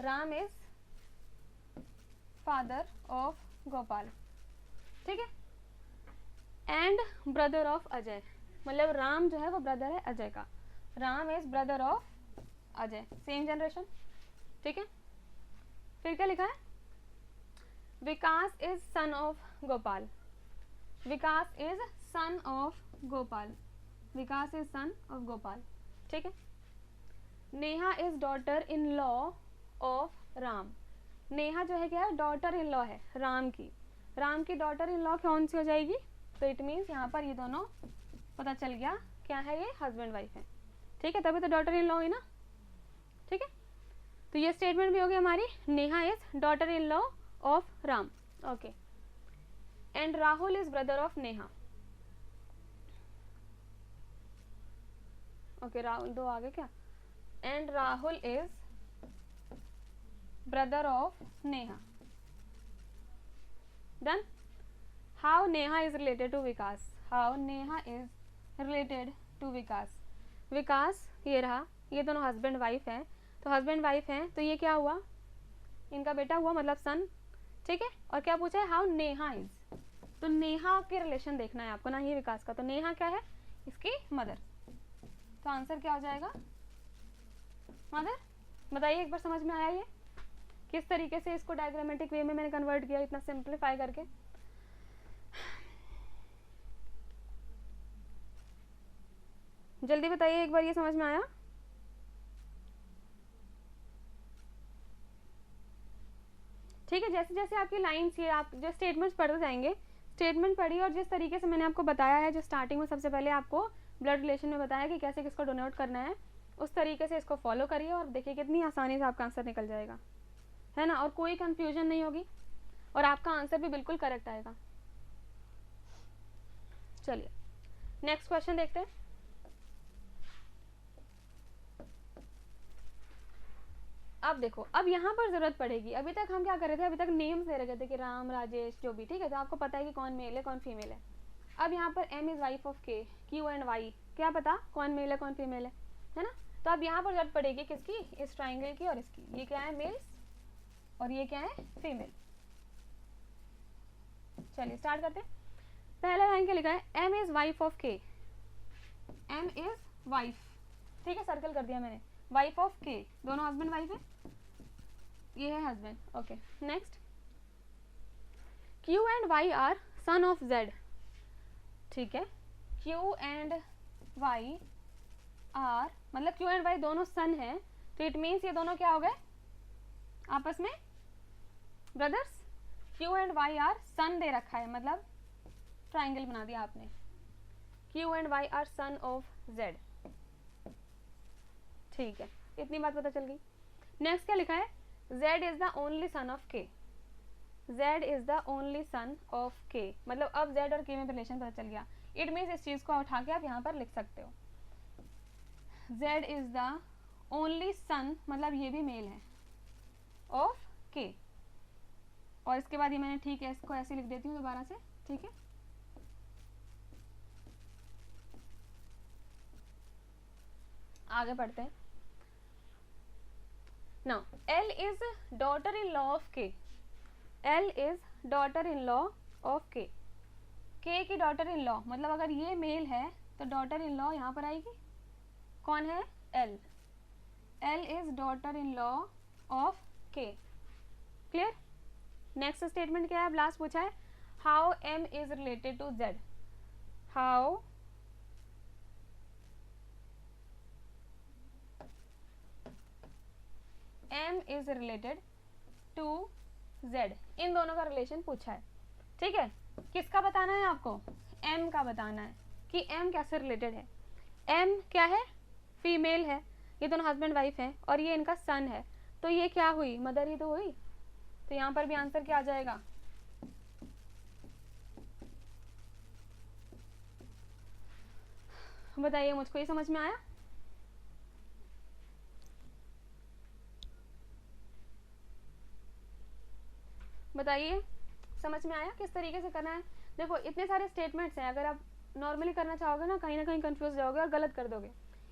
Ram is father of Gopal, ठीक है, एंड ब्रदर ऑफ अजय, मतलब राम जो है वो ब्रदर है अजय का, Ram is brother of Ajay, same generation, ठीक है। फिर क्या लिखा है, Vikas is son of Gopal. Vikas is son of Gopal, Vikas is son of Gopal, ठीक है। Neha is daughter in law of Ram. Neha जो है क्या है, डॉटर इन लॉ है राम की, राम की डॉटर इन लॉ कौन सी हो जाएगी, तो इट मीन्स यहाँ पर ये दोनों पता चल गया क्या है, ये हस्बैंड वाइफ है, ठीक है, तभी तो डॉटर इन लॉ हुई ना, ठीक है। तो ये स्टेटमेंट भी होगी हमारी, Neha is daughter in law of Ram, okay. And Rahul is brother of Neha, okay, Rahul दो आगे क्या, and Rahul is brother of Neha. Done. How Neha is related to Vikas, how Neha is related to Vikas. Vikas ये रहा, ये दोनों हस्बैंड वाइफ हैं, तो हस्बैंड वाइफ हैं तो ये क्या हुआ, इनका बेटा हुआ मतलब सन, ठीक है। और क्या पूछा है, हाउ नेहा इज, तो नेहा के रिलेशन देखना है आपको ना, ये विकास का, तो नेहा क्या है इसकी मदर, तो आंसर क्या हो जाएगा मदर। बताइए एक बार समझ में आया ये किस तरीके से इसको डायग्रामेटिक वे में मैंने कन्वर्ट किया, इतना सिंप्लीफाई करके। जल्दी बताइए एक बार ये समझ में आया। ठीक है, जैसे जैसे आपकी लाइन्स ये आप जो स्टेटमेंट्स पढ़ते जाएंगे, स्टेटमेंट पढ़िए और जिस तरीके से मैंने आपको बताया है, जो स्टार्टिंग में सबसे पहले आपको ब्लड रिलेशन में बताया कि कैसे किसको डोनेट करना है, उस तरीके से इसको फॉलो करिए और देखिए कितनी आसानी से आपका आंसर निकल जाएगा, है ना, और कोई कंफ्यूजन नहीं होगी और आपका आंसर भी बिल्कुल करेक्ट आएगा। चलिए नेक्स्ट क्वेश्चन देखते हैं। अब देखो, अब यहाँ पर जरूरत पड़ेगी, अभी तक हम क्या कर रहे थे, अभी तक नेम्स दे रहे थे कि राम, राजेश, जो भी, ठीक है, तो आपको पता है कि कौन मेल है कौन फीमेल है। अब यहाँ पर M is wife of K, Q and Y, क्या पता कौन मेल है कौन फीमेल है ना। तो अब यहाँ पर जरूरत पड़ेगी किसकी, इस ट्राइंगल की और इसकी, ये क्या है मेल्स और ये क्या है फीमेल। चलिए स्टार्ट करते हैं। पहला लाइन क्या लिखा है, M is wife of K, M is wife, ठीक है, सर्कल कर दिया मैंने, वाइफ ऑफ के, दोनों हस्बैंड वाइफ है, ये है husband. Okay next, Q and Y are son of Z, ठीक है, Q एंड Y आर, मतलब Q एंड Y दोनों सन है, तो इट मीन्स ये दोनों क्या हो गए आपस में brothers. Q and Y are son दे रखा है, मतलब ट्राइंगल बना दिया आपने, Q and Y are son of Z, ठीक है, इतनी बात पता चल गई। नेक्स्ट क्या लिखा है, Z is the only son of K, Z is the only son of K, मतलब अब Z और K में रिलेशन पता चल गया। इट मीन्स इस चीज को उठा के आप यहाँ पर लिख सकते हो, Z is the only son, मतलब ये भी मेल है, ऑफ K। और इसके बाद ये मैंने ठीक है इसको ऐसे लिख देती हूँ दोबारा से, ठीक है। आगे पढ़ते हैं। Now L is daughter in law of K, L is daughter in law of K, K की डॉटर इन लॉ, मतलब अगर ये मेल है तो डॉटर इन लॉ यहाँ पर आएगी, कौन है L, L is daughter in law of K, clear. Next statement क्या है, अब लास्ट पूछा है, how M is related to Z, how M is related to Z, इन दोनों का रिलेशन पूछा है, ठीक है। किसका बताना है आपको, M का बताना है कि M कैसे रिलेटेड है। M क्या है, फीमेल है, ये दोनों हस्बैंड वाइफ हैं और ये इनका सन है, तो ये क्या हुई, मदर ही तो हुई, तो यहाँ पर भी आंसर क्या आ जाएगा, बताइए मुझको, ये समझ में आया। बताइए समझ में आया किस तरीके से करना है। देखो इतने सारे स्टेटमेंट्स हैं, अगर आप नॉर्मली करना चाहोगे ना कहीं कंफ्यूज जाओगे और गलत कर दोगे,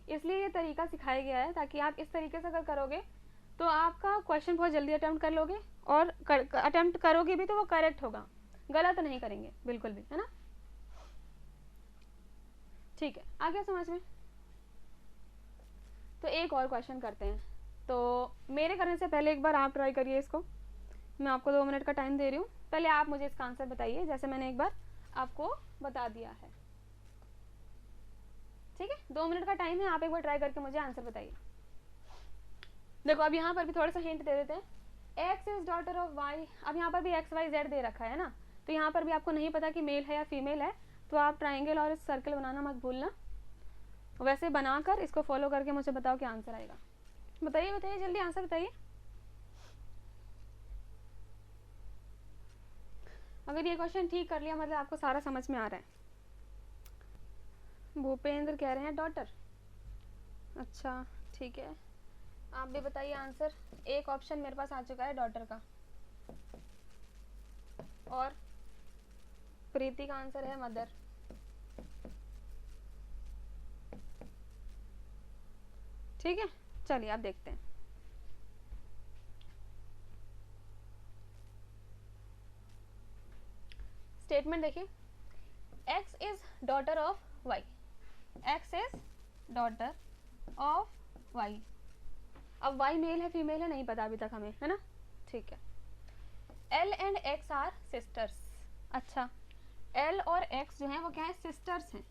इसलिए ये तरीका सिखाया गया है ताकि आप इस तरीके से अगर करोगे तो आपका क्वेश्चन बहुत जल्दी अटेम्प्ट कर लोगे, और अटेम्प्ट करोगे भी तो वो करेक्ट होगा, गलत नहीं करेंगे बिल्कुल भी, है ना। ठीक है, आ गया समझ में। तो एक और क्वेश्चन करते हैं, तो मेरे करने से पहले एक बार आप ट्राई करिए इसको, मैं आपको 2 मिनट का टाइम दे रही हूँ, पहले आप मुझे इसका आंसर बताइए जैसे मैंने एक बार आपको बता दिया है, ठीक है। 2 मिनट का टाइम है, आप एक बार ट्राई करके मुझे आंसर बताइए। देखो अब यहाँ पर भी थोड़ा सा हिंट दे देते हैं, x is daughter of y, अब यहाँ पर भी x y z दे रखा है ना, तो यहाँ पर भी आपको नहीं पता कि मेल है या फीमेल है, तो आप ट्राइंगल और सर्कल बनाना मत भूलना, वैसे बनाकर इसको फॉलो करके मुझे बताओ क्या आंसर आएगा। बताइए बताइए जल्दी आंसर बताइए। अगर ये क्वेश्चन ठीक कर लिया मतलब आपको सारा समझ में आ रहा है। भूपेंद्र कह रहे हैं डॉटर, अच्छा ठीक है, आप भी बताइए आंसर। एक ऑप्शन मेरे पास आ चुका है डॉटर का, और प्रीति का आंसर है मदर। ठीक है, चलिए आप देखते हैं। स्टेटमेंट देखिए, x is daughter of y, x is daughter of y। अब y मेल है फीमेल है नहीं पता अभी तक हमें, है ना, ठीक है। l and x are sisters, अच्छा l और x जो है वो क्या है, सिस्टर्स हैं,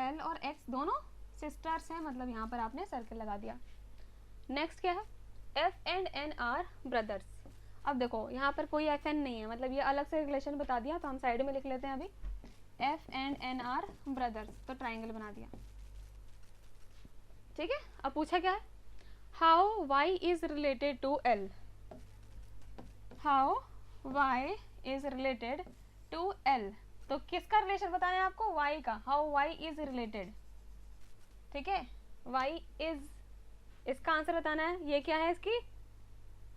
l और x दोनों सिस्टर्स हैं, मतलब यहाँ पर आपने सर्कल लगा दिया। नेक्स्ट क्या है, f and n are brothers. अब देखो यहाँ पर कोई एफ एन नहीं है, मतलब ये अलग से रिलेशन बता दिया, तो हम साइड में लिख लेते हैं अभी, F and N are brothers, तो ट्राइंगल बना दिया, ठीक है। अब पूछा क्या है, how Y is related to L, how Y is related to L, तो किसका रिलेशन बताना है आपको, वाई का, हाउ वाई इज रिलेटेड, ठीक है, वाई इज, इसका आंसर बताना है। ये क्या है इसकी,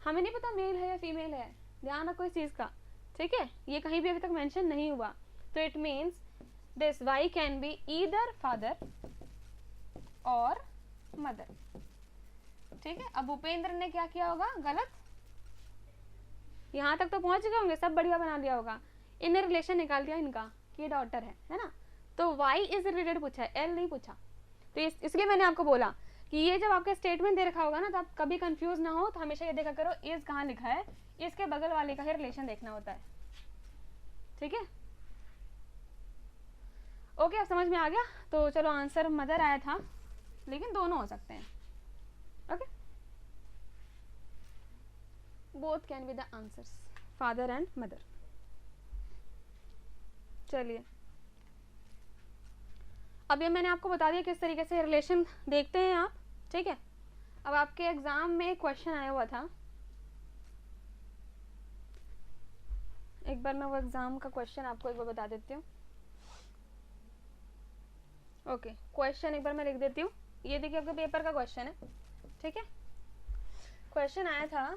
हमें नहीं पता मेल है या फीमेल है, ध्यान रखो इस चीज का, ठीक है, ये कहीं भी अभी तक मेंशन नहीं हुआ, तो it means this Y can be either father और मदर, ठीक है। अब भूपेंद्र ने क्या किया होगा, गलत, यहाँ तक तो पहुंच गए होंगे, सब बढ़िया बना लिया होगा, इनने रिलेशन निकाल दिया इनका कि ये डॉटर है ना, तो वाई इज रिलेटेड पूछा है, एल नहीं पूछा, तो इसलिए मैंने आपको बोला कि ये जब आपके स्टेटमेंट दे रखा होगा ना तो आप कभी कंफ्यूज ना हो, तो हमेशा ये देखा करो इज कहाँ लिखा है, इसके बगल वाले का ही रिलेशन देखना होता है, ठीक है। ओके, अब समझ में आ गया। तो चलो आंसर मदर आया था, लेकिन दोनों हो सकते हैं। Okay, both can be the answers, father and mother. चलिए, अब ये मैंने आपको बता दिया किस तरीके से रिलेशन देखते हैं आप, ठीक है। अब आपके एग्जाम में एक क्वेश्चन आया हुआ था, एक बार मैं वो एग्जाम का क्वेश्चन आपको एक बार बता देती हूँ। ओके, क्वेश्चन एक बार मैं लिख देती हूँ। ये देखिए आपके पेपर का क्वेश्चन है, ठीक है। क्वेश्चन आया था,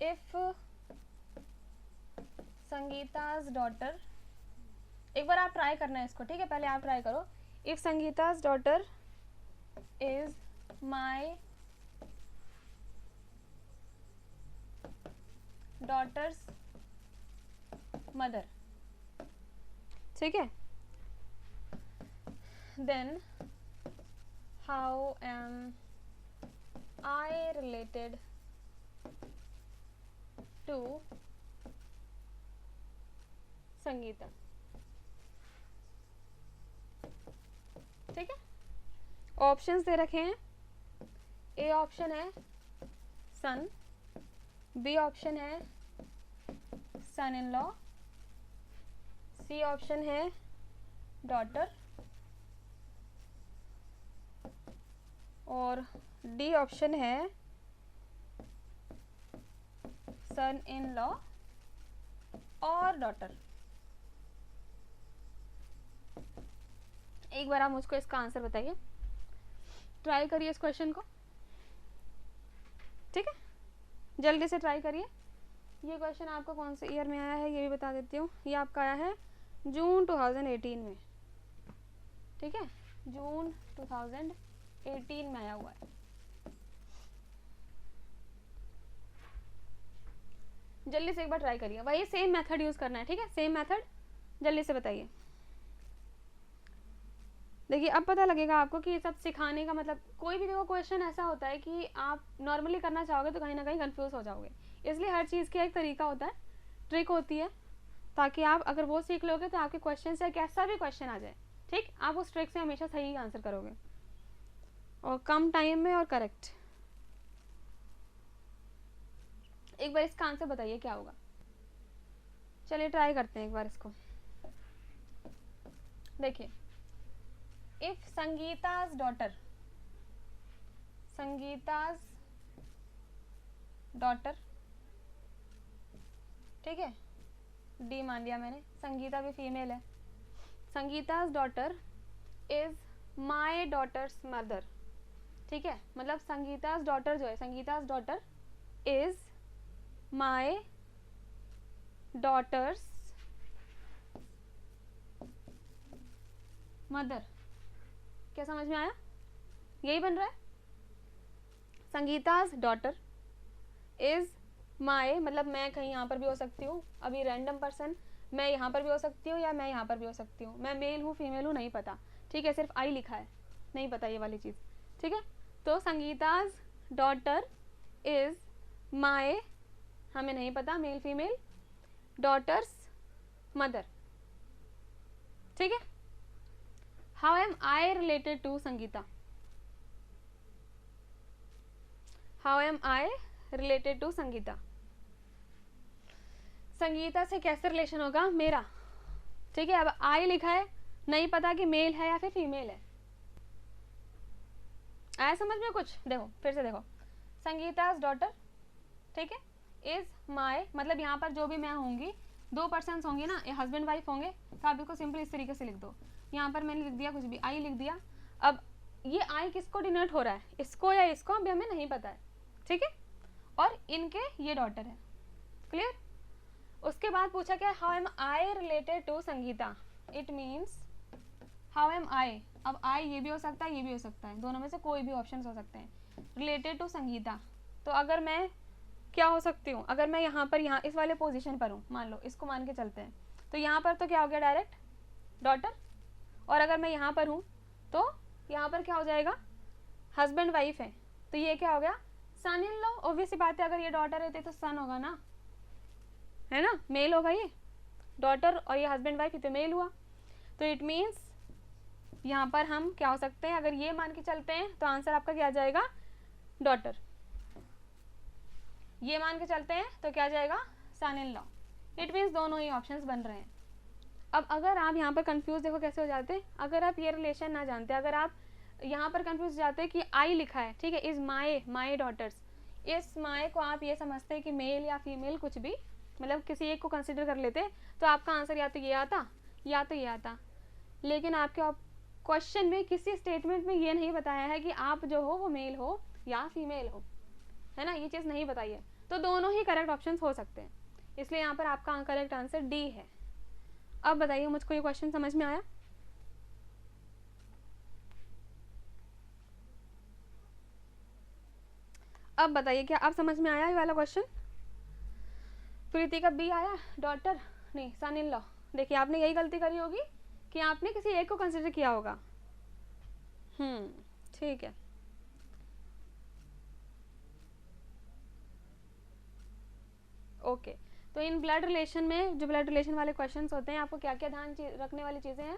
इफ संगीता's डॉटर, एक बार आप ट्राई करना है इसको, ठीक है, पहले आप ट्राई करो। If Sangeeta's daughter is my daughter's mother, ठीक है, then how am I related to Sangeeta, ठीक है। ऑप्शंस दे रखे हैं, ए ऑप्शन है सन, बी ऑप्शन है सन इन लॉ, सी ऑप्शन है डॉटर, और डी ऑप्शन है सन इन लॉ और डॉटर। एक बार आप मुझको इसका आंसर बताइए, ट्राई करिए इस क्वेश्चन को, ठीक है, जल्दी से ट्राई करिए। ये क्वेश्चन आपको कौन से ईयर में आया है ये भी बता देती हूँ। ये आपका आया है जून 2018 में, ठीक है, जून 2018 में आया हुआ है। जल्दी से एक बार ट्राई करिए, वही सेम मेथड यूज करना है, ठीक है, सेम मेथड, जल्दी से बताइए। देखिए अब पता लगेगा आपको कि ये सब सिखाने का मतलब, कोई भी देखो क्वेश्चन ऐसा होता है कि आप नॉर्मली करना चाहोगे तो कहीं ना कहीं कंफ्यूज हो जाओगे, इसलिए हर चीज़ का एक तरीका होता है, ट्रिक होती है, ताकि आप अगर वो सीख लोगे तो आपके क्वेश्चन से कैसा भी क्वेश्चन आ जाए, ठीक, आप उस ट्रिक से हमेशा सही आंसर करोगे और कम टाइम में और करेक्ट। एक बार इसका आंसर बताइए क्या होगा। चलिए ट्राई करते हैं एक बार इसको। देखिए, इफ संगीता's डॉटर, संगीता's डॉटर, ठीक है, डी मान लिया मैंने, संगीता भी फीमेल है, Sangeeta's daughter is my daughter's mother, ठीक है, मतलब संगीता's डॉटर जो है, Sangeeta's daughter is my daughter's mother. क्या समझ में आया, यही बन रहा है, संगीता's डॉटर इज माई, मतलब मैं कहीं यहाँ पर भी हो सकती हूँ, अभी रैंडम पर्सन, मैं यहाँ पर भी हो सकती हूँ या मैं यहाँ पर भी हो सकती हूँ, मैं मेल हूँ फीमेल हूँ नहीं पता, ठीक है, सिर्फ आई लिखा है, नहीं पता ये वाली चीज़, ठीक है। तो संगीता's डॉटर इज माई, हमें नहीं पता मेल फीमेल, डॉटर्स मदर, ठीक है। How am I related to Sangeeta, how am I related to Sangeeta, Sangeeta से कैसे रिलेशन होगा मेरा, ठीक है। अब आई लिखा है, नहीं पता कि मेल है या फिर फीमेल है, आया समझ में कुछ। देखो फिर से देखो, संगीता's डॉटर, ठीक है, इज माई, मतलब यहाँ पर जो भी मैं होंगी, दो पर्सन्स होंगे ना, हस्बैंड वाइफ होंगे, तो आप इसको सिंपल इस तरीके से लिख दो। यहाँ पर मैंने लिख दिया कुछ भी, आई लिख दिया। अब ये आई किसको डिनोट हो रहा है, इसको या इसको, अभी हमें नहीं पता है, ठीक है, और इनके ये डॉटर है, क्लियर। उसके बाद पूछा क्या, how am I related to Sangeeta, it means how am I, अब आई ये भी हो सकता है ये भी हो सकता है, दोनों में से कोई भी ऑप्शन हो सकते हैं, रिलेटेड टू संगीता। तो अगर मैं क्या हो सकती हूँ, अगर मैं यहाँ पर, यहाँ इस वाले पोजीशन पर हूँ, मान लो इसको मान के चलते हैं, तो यहाँ पर तो क्या हो गया डायरेक्ट डॉटर, और अगर मैं यहाँ पर हूँ तो यहाँ पर क्या हो जाएगा, हस्बैंड वाइफ है, तो ये क्या हो गया, सन इन लॉ। ऑब्वियस सी बात है, अगर ये डॉटर रहती तो सन होगा ना, है ना, मेल होगा ये डॉटर, और ये हस्बैंड वाइफ, ये तो मेल हुआ। तो इट मीन्स यहाँ पर हम क्या हो सकते हैं, अगर ये मान के चलते हैं तो आंसर आपका क्या आ जाएगा, डॉटर। ये मान के चलते हैं तो क्या जाएगा, सन इन लॉ। इट मीन्स दोनों ही ऑप्शंस बन रहे हैं। अब अगर आप यहाँ पर कंफ्यूज देखो कैसे हो जाते हैं, अगर आप ये रिलेशन ना जानते, अगर आप यहाँ पर कंफ्यूज जाते हैं कि आई लिखा है, ठीक है, इज माई डॉटर्स, इस माई को आप ये समझते हैं कि मेल या फीमेल कुछ भी, मतलब किसी एक को कंसिडर कर लेते, तो आपका आंसर या तो ये आता या तो ये आता। लेकिन आपके क्वेश्चन में किसी स्टेटमेंट में ये नहीं बताया है कि आप जो हो वो मेल हो या फीमेल हो, है ना, ये चीज़ नहीं बताई है। तो दोनों ही करेक्ट ऑप्शंस हो सकते हैं, इसलिए यहाँ पर आपका करेक्ट आंसर डी है। अब बताइए मुझको ये क्वेश्चन समझ में आया? अब बताइए क्या अब समझ में आया ये वाला क्वेश्चन? प्रीति का बी आया, डॉटर नहीं सन इन लॉ। देखिए आपने यही गलती करी होगी कि आपने किसी एक को कंसिडर किया होगा। ठीक है, ओके। तो इन ब्लड रिलेशन में, जो ब्लड रिलेशन वाले क्वेश्चंस होते हैं, आपको क्या क्या ध्यान रखने वाली चीज़ें हैं?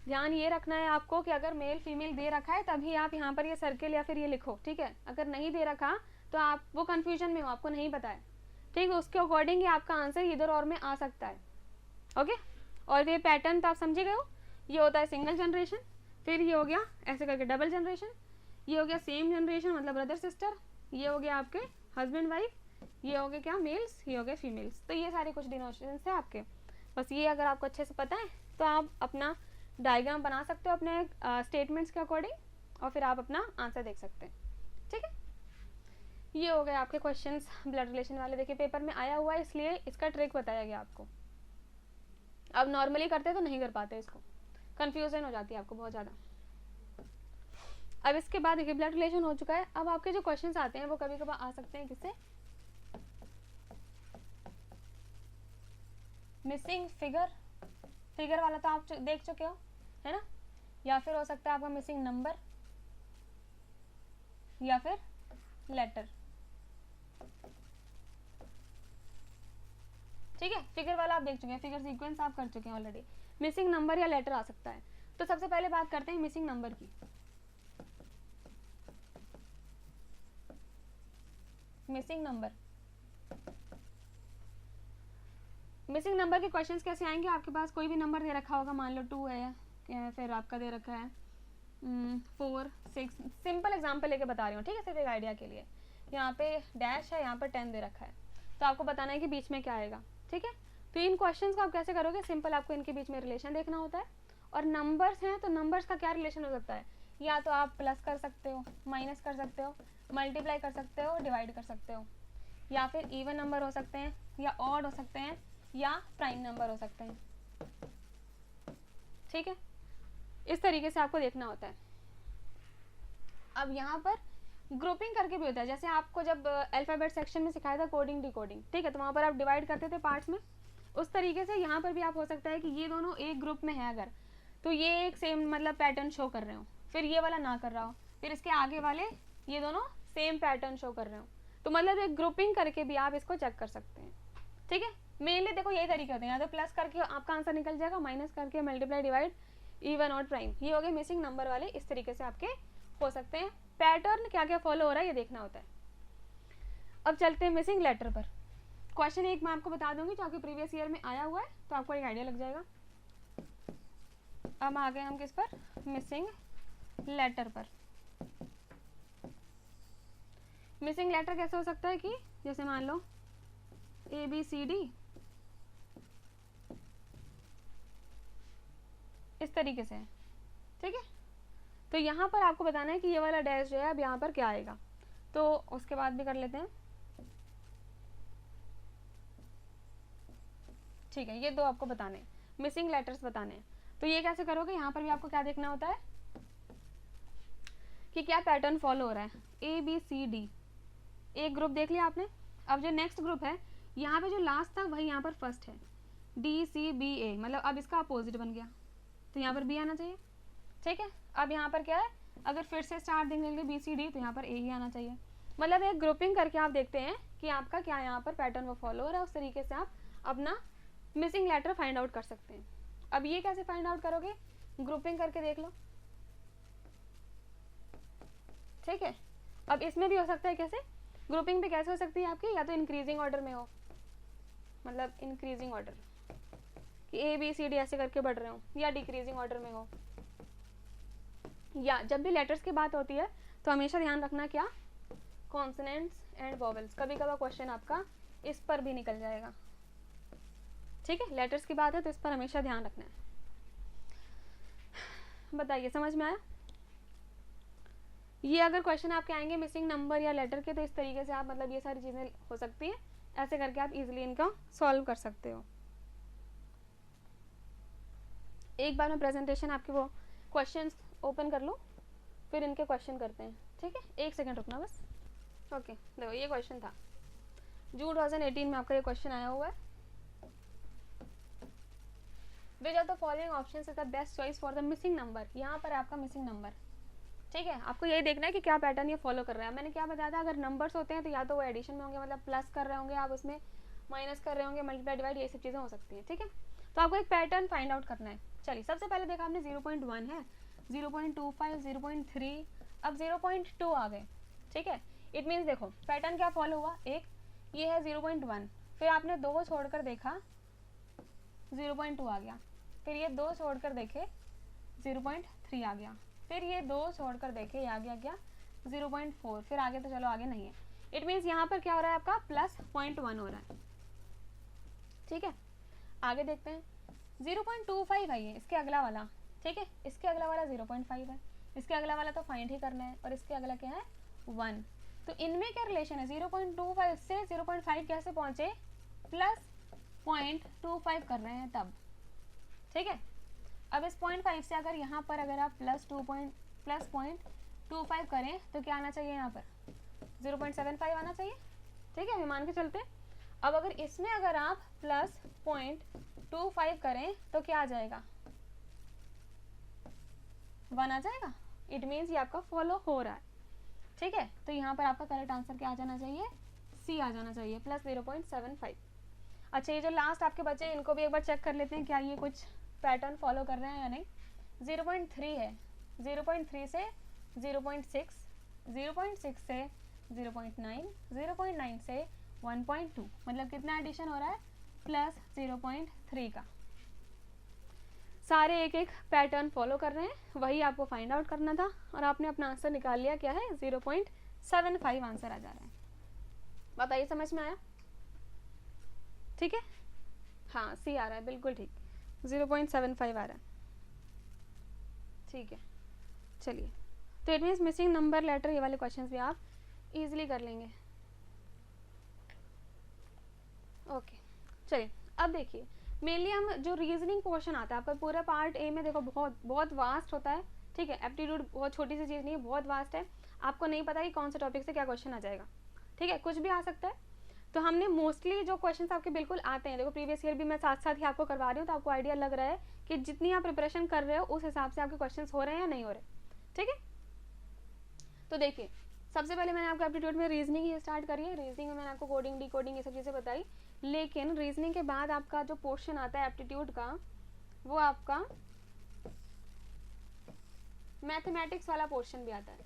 ध्यान ये रखना है आपको कि अगर मेल फीमेल दे रखा है तभी आप यहाँ पर ये सर्किल या फिर ये लिखो, ठीक है। अगर नहीं दे रखा तो आप वो कंफ्यूजन में हो, आपको नहीं पता है, ठीक है, उसके अकॉर्डिंग ही आपका आंसर इधर और में आ सकता है, ओके। और ये पैटर्न तो आप समझे गए हो, ये होता है सिंगल जनरेशन, फिर ये हो गया ऐसे करके डबल जनरेशन, ये हो गया सेम जनरेशन मतलब ब्रदर सिस्टर, ये हो गया आपके हस्बैंड वाइफ, ये हो गए क्या मेल्स, ये हो गए फीमेल्स। तो ये सारे कुछ डिनोमिनेशंस है आपके, बस ये अगर आपको अच्छे से पता है तो आप अपना डायग्राम बना सकते हो अपने स्टेटमेंट्स के अकॉर्डिंग, और फिर आप अपना आंसर देख सकते हैं, ठीक है। ये हो गए आपके क्वेश्चंस ब्लड रिलेशन वाले। देखिए पेपर में आया हुआ है इसलिए इसका ट्रिक बताया गया आपको। अब नॉर्मली करते तो नहीं कर पाते, इसको कंफ्यूजन हो जाती है आपको बहुत ज़्यादा। अब इसके बाद देखिए ब्लड रिलेशन हो चुका है, अब आपके जो क्वेश्चंस आते हैं वो कभी कभार आ सकते हैं किससे, मिसिंग फिगर, फिगर वाला तो आप देख चुके हो, है ना, या फिर हो सकता है आपका मिसिंग नंबर या फिर लेटर, ठीक है। फिगर वाला आप देख चुके हैं, फिगर सीक्वेंस आप कर चुके हैं ऑलरेडी। मिसिंग नंबर या लेटर आ सकता है। तो सबसे पहले बात करते हैं मिसिंग नंबर की। मिसिंग नंबर, मिसिंग नंबर के क्वेश्चंस कैसे आएंगे, आपके पास कोई भी नंबर दे रखा होगा, मान लो 2 है, फिर आपका दे रखा है 4 6, सिंपल एग्जांपल लेके बता रही हूँ, ठीक है, सिर्फ एक आइडिया के लिए। यहाँ पे डैश है, यहाँ पर 10 दे रखा है, तो आपको बताना है कि बीच में क्या आएगा, ठीक है। तो इन क्वेश्चंस को आप कैसे करोगे, सिंपल आपको इनके बीच में रिलेशन देखना होता है, और नंबर्स हैं तो नंबर्स का क्या रिलेशन हो सकता है, या तो आप प्लस कर सकते हो, माइनस कर सकते हो, मल्टीप्लाई कर सकते हो, डिवाइड कर सकते हो, या फिर इवन नंबर हो सकते हैं, या ऑड हो सकते हैं, या प्राइम नंबर हो सकते हैं, ठीक है। इस तरीके से आपको देखना होता है। अब यहाँ पर ग्रुपिंग करके भी होता है, जैसे आपको जब अल्फाबेट सेक्शन में सिखाया था कोडिंग डिकोडिंग, ठीक है, तो वहाँ पर आप डिवाइड करते थे पार्ट्स में, उस तरीके से यहाँ पर भी आप हो सकता है कि ये दोनों एक ग्रुप में है अगर, तो ये एक सेम मतलब पैटर्न शो कर रहे हो, फिर ये वाला ना कर रहा हो, फिर इसके आगे वाले ये दोनों सेम पैटर्न शो कर रहे हो, तो मतलब एक ग्रुपिंग करके भी आप इसको चेक कर सकते हैं, ठीक है। मेनली देखो यही तरीके होते हैं, या तो प्लस करके आपका आंसर निकल जाएगा, माइनस करके मल्टीप्लाई डिवाइड इवन और प्राइम, ये हो गए मिसिंग नंबर वाले, इस तरीके से आपके हो सकते हैं। पैटर्न क्या क्या फॉलो हो रहा है ये देखना होता है। अब चलते हैं मिसिंग लेटर पर। क्वेश्चन एक मैं आपको बता दूंगी जो आपके प्रीवियस ईयर में आया हुआ है, तो आपको एक आइडिया लग जाएगा। अब आ गए हम किस पर, मिसिंग लेटर पर। मिसिंग लेटर कैसे हो सकता है कि जैसे मान लो ABCD इस तरीके से है, ठीक है। तो यहाँ पर आपको बताना है कि ये वाला डैश जो है अब यहाँ पर क्या आएगा, तो उसके बाद भी कर लेते हैं, ठीक है। ये दो आपको बताने हैं, मिसिंग लेटर्स बताने हैं। तो ये कैसे करोगे, यहाँ पर भी आपको क्या देखना होता है कि क्या पैटर्न फॉलो हो रहा है। ABCD एक ग्रुप देख लिया आपने, अब जो नेक्स्ट ग्रुप है यहाँ पे जो लास्ट था वही यहाँ पर फर्स्ट है, DCBA मतलब अब इसका अपोजिट बन गया, तो यहाँ पर B आना चाहिए, ठीक है। अब यहाँ पर क्या है, अगर फिर से स्टार्ट देंगे BCD तो यहाँ पर A ही आना चाहिए। मतलब एक ग्रुपिंग करके आप देखते हैं कि आपका क्या यहाँ पर पैटर्न वो फॉलो हो रहा है, उस तरीके से आप अपना मिसिंग लेटर फाइंड आउट कर सकते हैं। अब ये कैसे फाइंड आउट करोगे, ग्रुपिंग करके देख लो, ठीक है। अब इसमें भी हो सकता है कैसे, ग्रुपिंग भी कैसे हो सकती है आपकी, या तो इंक्रीजिंग ऑर्डर में हो, मतलब इंक्रीजिंग ऑर्डर कि ABCD ऐसे करके बढ़ रहे हो, या डिक्रीजिंग ऑर्डर में हो, या जब भी लेटर्स की बात होती है तो हमेशा ध्यान रखना क्या, कॉन्सोनेंट्स एंड वॉवेल्स। कभी कभार क्वेश्चन आपका इस पर भी निकल जाएगा, ठीक है। लेटर्स की बात है तो इस पर हमेशा ध्यान रखना है। बताइए समझ में आया। ये अगर क्वेश्चन आपके आएंगे मिसिंग नंबर या लेटर के, तो इस तरीके से आप मतलब ये सारी चीजें हो सकती हैं, ऐसे करके आप इजीली इनका सॉल्व कर सकते हो। एक बार मैं प्रेजेंटेशन आपके वो क्वेश्चंस ओपन कर लूँ, फिर इनके क्वेश्चन करते हैं, ठीक है। 1 सेकंड रुकना बस। ओके देखो ये क्वेश्चन था जून 2018 में, आपका ये क्वेश्चन आया हुआ है। Which of the following options is the best choice for the missing number. यहाँ पर आपका मिसिंग नंबर, ठीक है। आपको यही देखना है कि क्या पैटर्न ये फॉलो कर रहा है। मैंने क्या बताया था, अगर नंबर्स होते हैं तो या तो वो एडिशन में होंगे, मतलब प्लस कर रहे होंगे आप, उसमें माइनस कर रहे होंगे, मल्टीप्लाई डिवाइड, ये सब चीज़ें हो सकती हैं, ठीक है। तो आपको एक पैटर्न फाइंड आउट करना है। चलिए सबसे पहले देखा आपने 0.1 है, 0.25, 0.3, अब 0.2 आ गए, ठीक है। इट मीन्स देखो पैटर्न क्या फॉलो हुआ, एक ये है 0.1, फिर आपने 2 छोड़कर देखा 0.2 आ गया, फिर ये 2 छोड़कर देखे 0.3 आ गया, फिर ये 2 छोड़कर देखे ये आ गया क्या 0.4, फिर आगे तो चलो आगे नहीं है। इट मीन्स यहाँ पर क्या हो रहा है आपका प्लस 0.1 हो रहा है, ठीक है। आगे देखते हैं 0.25 है ये, इसके अगला वाला, ठीक है। इसके अगला वाला 0.5 है, इसके अगला वाला तो फाइंड ही करना है, और इसके अगला क्या है 1। तो इनमें क्या रिलेशन है, 0.25 से 0.5 कैसे पहुंचे, प्लस 0.25 कर रहे हैं तब, ठीक है। अब इस 0.5 से अगर यहाँ पर अगर आप प्लस 0.25 करें तो क्या आना चाहिए, यहाँ पर 0.75 आना चाहिए, ठीक है। हम मान के चलते हैं। अब अगर इसमें अगर आप प्लस 0.25 करें तो क्या आ जाएगा, 1 आ जाएगा। इट मीन्स ये आपका फॉलो हो रहा है, ठीक है। तो यहाँ पर आपका करेक्ट आंसर क्या आ जाना चाहिए, C आ जाना चाहिए, प्लस 0.75। अच्छा ये जो लास्ट आपके बचे इनको भी एक बार चेक कर लेते हैं क्या ये कुछ पैटर्न फॉलो कर रहे हैं या नहीं। 0.3 है, 0.3 से 0.6, 0.6 से 0.9, 0.9 से 1.2, मतलब कितना एडिशन हो रहा है, प्लस 0.3 का। सारे एक एक पैटर्न फॉलो कर रहे हैं, वही आपको फाइंड आउट करना था, और आपने अपना आंसर निकाल लिया, क्या है 0.75 आंसर आ जा रहा है। बताइए समझ में आया, ठीक है। हाँ C आ रहा है, बिल्कुल ठीक, 0.75 आ रहा है, ठीक है। चलिए तो it means missing number letter ये वाले क्वेश्चंस भी आप इजीली कर लेंगे। ओके चलिए अब देखिए मेनली हम जो रीजनिंग पोर्शन आता है आपका पूरा पार्ट ए में, देखो बहुत बहुत वास्ट होता है, ठीक है। एप्टीट्यूड बहुत छोटी सी चीज़ नहीं है, बहुत वास्ट है। आपको नहीं पता कि कौन से टॉपिक से क्या क्वेश्चन आ जाएगा, ठीक है, कुछ भी आ सकता है। तो हमने मोस्टली जो क्वेश्चंस आपके बिल्कुल आते हैं, देखो प्रीवियस ईयर भी मैं साथ साथ ही आपको करवा रही हूँ, तो आपको आइडिया लग रहा है कि जितनी आप प्रिपरेशन कर रहे हो उस हिसाब से आपके क्वेश्चंस हो रहे हैं या नहीं हो रहे, ठीक है। तो देखिए सबसे पहले मैंने आपको एप्टीट्यूड में रीजनिंग ही स्टार्ट करी है। रीजनिंग में मैंने आपको कोडिंग डिकोडिंग ये सब चीज़ें बताई, लेकिन रीजनिंग के बाद आपका जो पोर्शन आता है एप्टीट्यूड का वो आपका मैथमेटिक्स वाला पोर्शन भी आता है।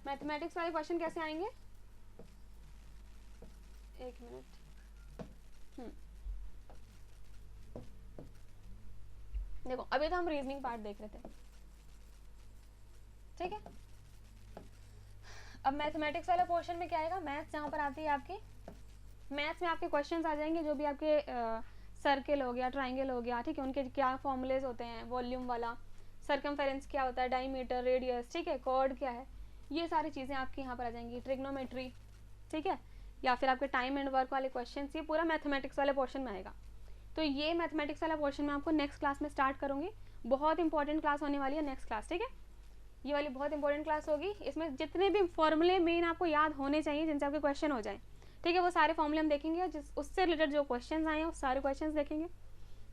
मैथमेटिक्स वाले क्वेश्चन कैसे आएंगे, एक मिनट, देखो अभी तो हम रीजनिंग पार्ट देख रहे थे, ठीक है। अब मैथमेटिक्स वाला पोर्शन में क्या आएगा, मैथ्स जहाँ पर आती है आपकी, मैथ्स में आपके क्वेश्चंस आ जाएंगे जो भी आपके सर्किल हो गया, ट्राइंगल हो गया, ठीक है, उनके क्या फॉर्मूलेज होते हैं, वॉल्यूम वाला, सर्कमफेरेंस क्या होता है, डायमीटर, रेडियस, ठीक है, कॉर्ड क्या है, ये सारी चीज़ें आपकी यहाँ पर आ जाएंगी, ट्रिग्नोमेट्री, ठीक है, या फिर आपके टाइम एंड वर्क वाले क्वेश्चंस, ये पूरा मैथमेटिक्स वाले पोर्शन में आएगा। तो ये मैथमेटिक्स वाला पोर्शन मैं आपको नेक्स्ट क्लास में स्टार्ट करूँगी, बहुत इंपॉर्टेंट क्लास होने वाली है नेक्स्ट क्लास, ठीक है। ये वाली बहुत इंपॉर्टेंट क्लास होगी, इसमें जितने भी फॉर्मूले मेन आपको याद होने चाहिए जिनसे आपके क्वेश्चन हो जाए, ठीक है, वो सारे फॉर्मूले हम देखेंगे, और जिस उससे रिलेटेड जो क्वेश्चंस आए हैं वो सारे क्वेश्चंस देखेंगे,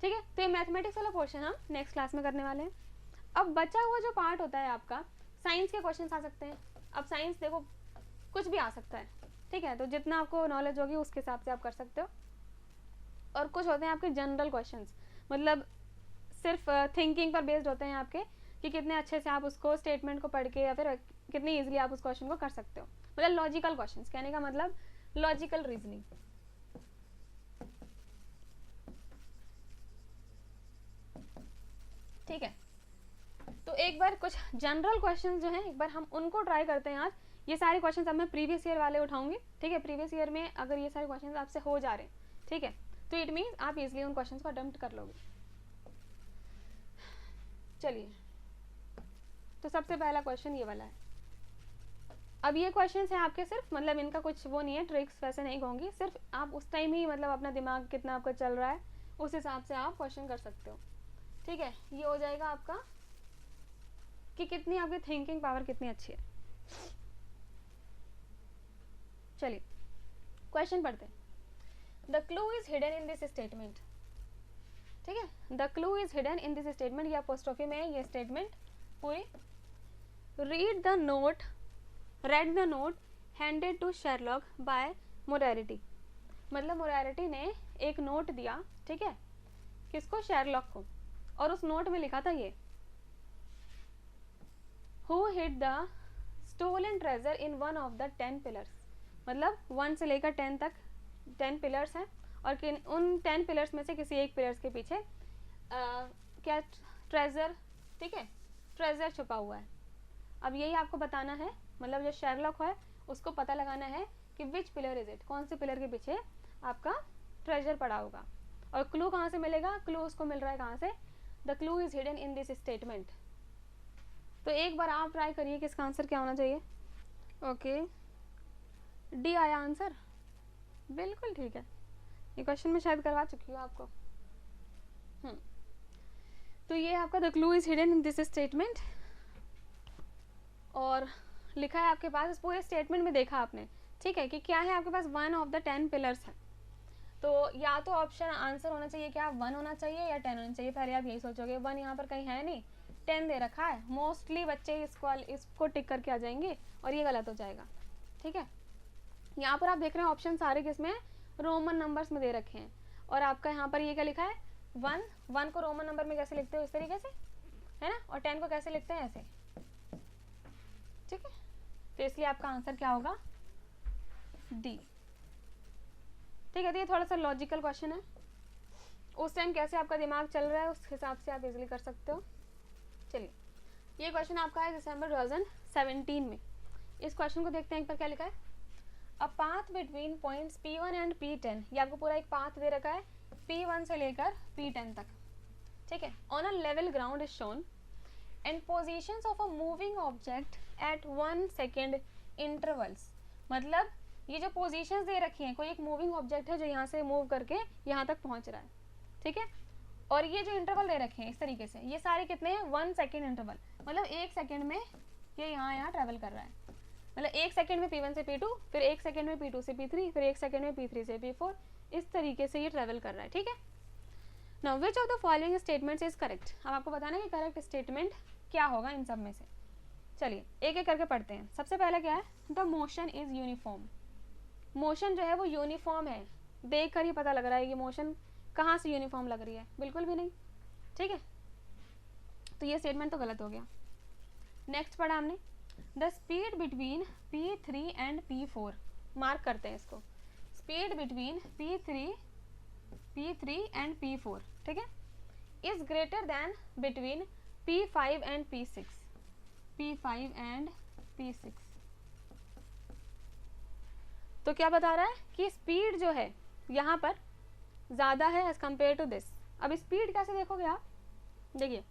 ठीक है। तो ये मैथमेटिक्स वाला पोर्शन हम नेक्स्ट क्लास में करने वाले हैं। अब बचा हुआ जो पार्ट होता है आपका, साइंस के क्वेश्चन आ सकते हैं। अब साइंस देखो कुछ भी आ सकता है, ठीक है, तो जितना आपको नॉलेज होगी उसके हिसाब से आप कर सकते हो। और कुछ होते हैं आपके जनरल क्वेश्चंस, मतलब सिर्फ थिंकिंग पर बेस्ड होते हैं आपके, कि कितने अच्छे से आप उसको स्टेटमेंट को पढ़ के या फिर कितनी इजीली आप उस क्वेश्चन को कर सकते हो, मतलब लॉजिकल क्वेश्चंस, कहने का मतलब लॉजिकल रीजनिंग। ठीक है, तो एक बार कुछ जनरल क्वेश्चंस जो हैं एक बार हम उनको ट्राई करते हैं आज। ये सारे क्वेश्चंस अब मैं प्रीवियस ईयर वाले उठाऊंगी, ठीक है, प्रीवियस ईयर में अगर ये सारे क्वेश्चंस आपसे हो जा रहे हैं, ठीक है, तो इट मीन्स आप इजीली उन क्वेश्चंस को अटेम्प्ट कर लोगे। चलिए, तो सबसे पहला क्वेश्चन ये वाला है। अब ये क्वेश्चंस हैं आपके सिर्फ, मतलब इनका कुछ वो नहीं है, ट्रिक्स वैसे नहीं कहूँगी, सिर्फ आप उस टाइम ही मतलब अपना दिमाग कितना आपका चल रहा है उस हिसाब से आप क्वेश्चन कर सकते हो। ठीक है, ये हो जाएगा आपका कि कितनी आपकी थिंकिंग पावर कितनी अच्छी है। चलिए क्वेश्चन पढ़ते हैं। The clue is hidden in this statement. ठीक है, the clue is hidden in this statement, ये अपोस्ट्रोफी में है ये स्टेटमेंट पूरी। Read the note, read the note handed to Sherlock by Moriarty, मतलब मोरारिटी ने एक नोट दिया, ठीक है, किसको, शेरलॉक को, और उस नोट में लिखा था ये, who hid the stolen treasure in one of the 10 pillars, मतलब 1 से लेकर 10 तक 10 पिलर्स हैं, और उन 10 पिलर्स में से किसी एक पिलर्स के पीछे क्या ट्रेजर, ठीक है, ट्रेजर छुपा हुआ है। अब यही आपको बताना है, मतलब जो शेरलॉक है उसको पता लगाना है कि विच पिलर इज इट, कौन से पिलर के पीछे आपका ट्रेजर पड़ा होगा। और क्लू कहाँ से मिलेगा, क्लू उसको मिल रहा है कहाँ से, the clue is hidden in this statement. तो एक बार आप ट्राई करिए कि इसका आंसर क्या होना चाहिए। ओके, डी आया आंसर, बिल्कुल ठीक है, ये क्वेश्चन मैं शायद करवा चुकी हूँ आपको। तो ये आपका the clue is hidden in this statement, और लिखा है आपके पास, इस पूरे स्टेटमेंट में देखा आपने, ठीक है, कि क्या है आपके पास, 1 ऑफ द 10 पिलर्स है। तो या तो ऑप्शन आंसर होना चाहिए क्या, 1 होना चाहिए या 10 होना चाहिए। पहले आप यही सोचोगे, 1 यहाँ पर कहीं है नहीं, 10 दे रखा है, मोस्टली बच्चे इसको टिक करके आ जाएंगे और ये गलत हो जाएगा। ठीक है, यहाँ पर आप देख रहे हैं ऑप्शन सारे किसमें रोमन नंबर्स में दे रखे हैं, और आपका यहाँ पर ये क्या लिखा है, 1 को रोमन नंबर में कैसे लिखते हो, इस तरीके से, है ना, और 10 को कैसे लिखते हैं, ऐसे। ठीक है, तो इसलिए आपका आंसर क्या होगा, डी। ठीक है, तो ये थोड़ा सा लॉजिकल क्वेश्चन है, उस टाइम कैसे आपका दिमाग चल रहा है उस हिसाब से आप इजीली कर सकते हो। चलिए, ये क्वेश्चन आपका है दिसंबर 2017 में। इस क्वेश्चन को देखते हैं एक बार, क्या लिखा है, a path between points P1 and P10, ये आपको पूरा एक पाथ दे रखा है P1 से लेकर P10 तक, ठीक है, on a level ground is shown and positions of a moving object at 1 second intervals, मतलब ये जो पोजीशंस दे रखी हैं, कोई एक मूविंग ऑब्जेक्ट है जो यहाँ से मूव करके यहाँ तक पहुँच रहा है, ठीक है, और ये जो इंटरवल दे रखे हैं इस तरीके से, ये सारे कितने हैं, 1 सेकेंड इंटरवल, मतलब 1 सेकेंड में ये यहाँ ट्रेवल कर रहा है, मतलब 1 सेकेंड में P1 से P2, फिर 1 सेकेंड में P2 से P3, फिर 1 सेकेंड में P3 से P4, इस तरीके से ये ट्रेवल कर रहा है। ठीक है, now which of the following statements is correct, अब आपको बताना है कि करेक्ट स्टेटमेंट क्या होगा इन सब में से। चलिए एक एक करके पढ़ते हैं। सबसे पहला क्या है, the motion is uniform, motion जो है वो यूनिफॉर्म है, देख कर ही पता लग रहा है कि मोशन कहाँ से यूनिफॉर्म लग रही है, बिल्कुल भी नहीं। ठीक है, तो ये स्टेटमेंट तो गलत हो गया। नेक्स्ट पढ़ा हमने, the speed between P3 and P4, mark करते हैं इसको, speed between P3 and P4, ठीक है, is greater than between P5 and P6, P5 and P6। तो क्या बता रहा है कि स्पीड जो है यहाँ पर ज़्यादा है एज कम्पेयर टू दिस। अब स्पीड कैसे देखोगे आप, देखिए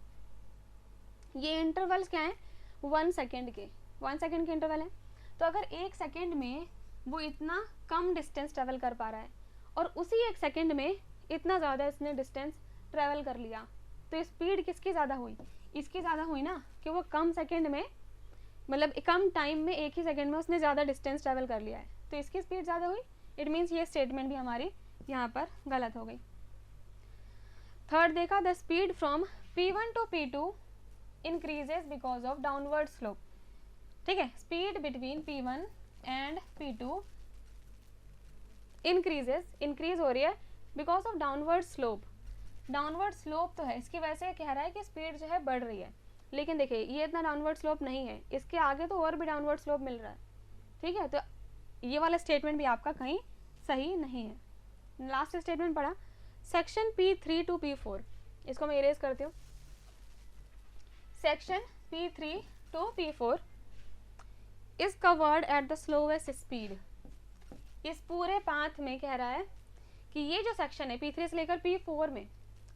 ये इंटरवल्स क्या हैं, 1 सेकेंड के, 1 सेकेंड के इंटरवल है, तो अगर 1 सेकेंड में वो इतना कम डिस्टेंस ट्रेवल कर पा रहा है और उसी 1 सेकेंड में इतना ज़्यादा इसने डिस्टेंस ट्रेवल कर लिया, तो स्पीड किसकी ज़्यादा हुई, इसकी ज़्यादा हुई ना, कि वो कम सेकेंड में, मतलब कम टाइम में, 1 ही सेकेंड में उसने ज़्यादा डिस्टेंस ट्रेवल कर लिया है, तो इसकी स्पीड ज़्यादा हुई। इट मीन्स ये स्टेटमेंट भी हमारी यहाँ पर गलत हो गई। थर्ड देखा, the speed from P1 to P2 increases because of downward slope, ठीक है, speed between P1 and P2 increase हो रही है because of downward slope. Downward slope तो है, इसकी वजह से कह रहा है कि स्पीड जो है बढ़ रही है, लेकिन देखिए ये इतना डाउनवर्ड स्लोप नहीं है, इसके आगे तो और भी डाउनवर्ड स्लोप मिल रहा है, ठीक है, तो ये वाला स्टेटमेंट भी आपका कहीं सही नहीं है। लास्ट स्टेटमेंट पढ़ा, सेक्शन P3 टू P4, इसको मैं इरेज करती हूँ। Section P3 to P4 is covered at the slowest speed. इस पूरे पाथ में कह रहा है कि ये जो सेक्शन है P3 से लेकर P4 में,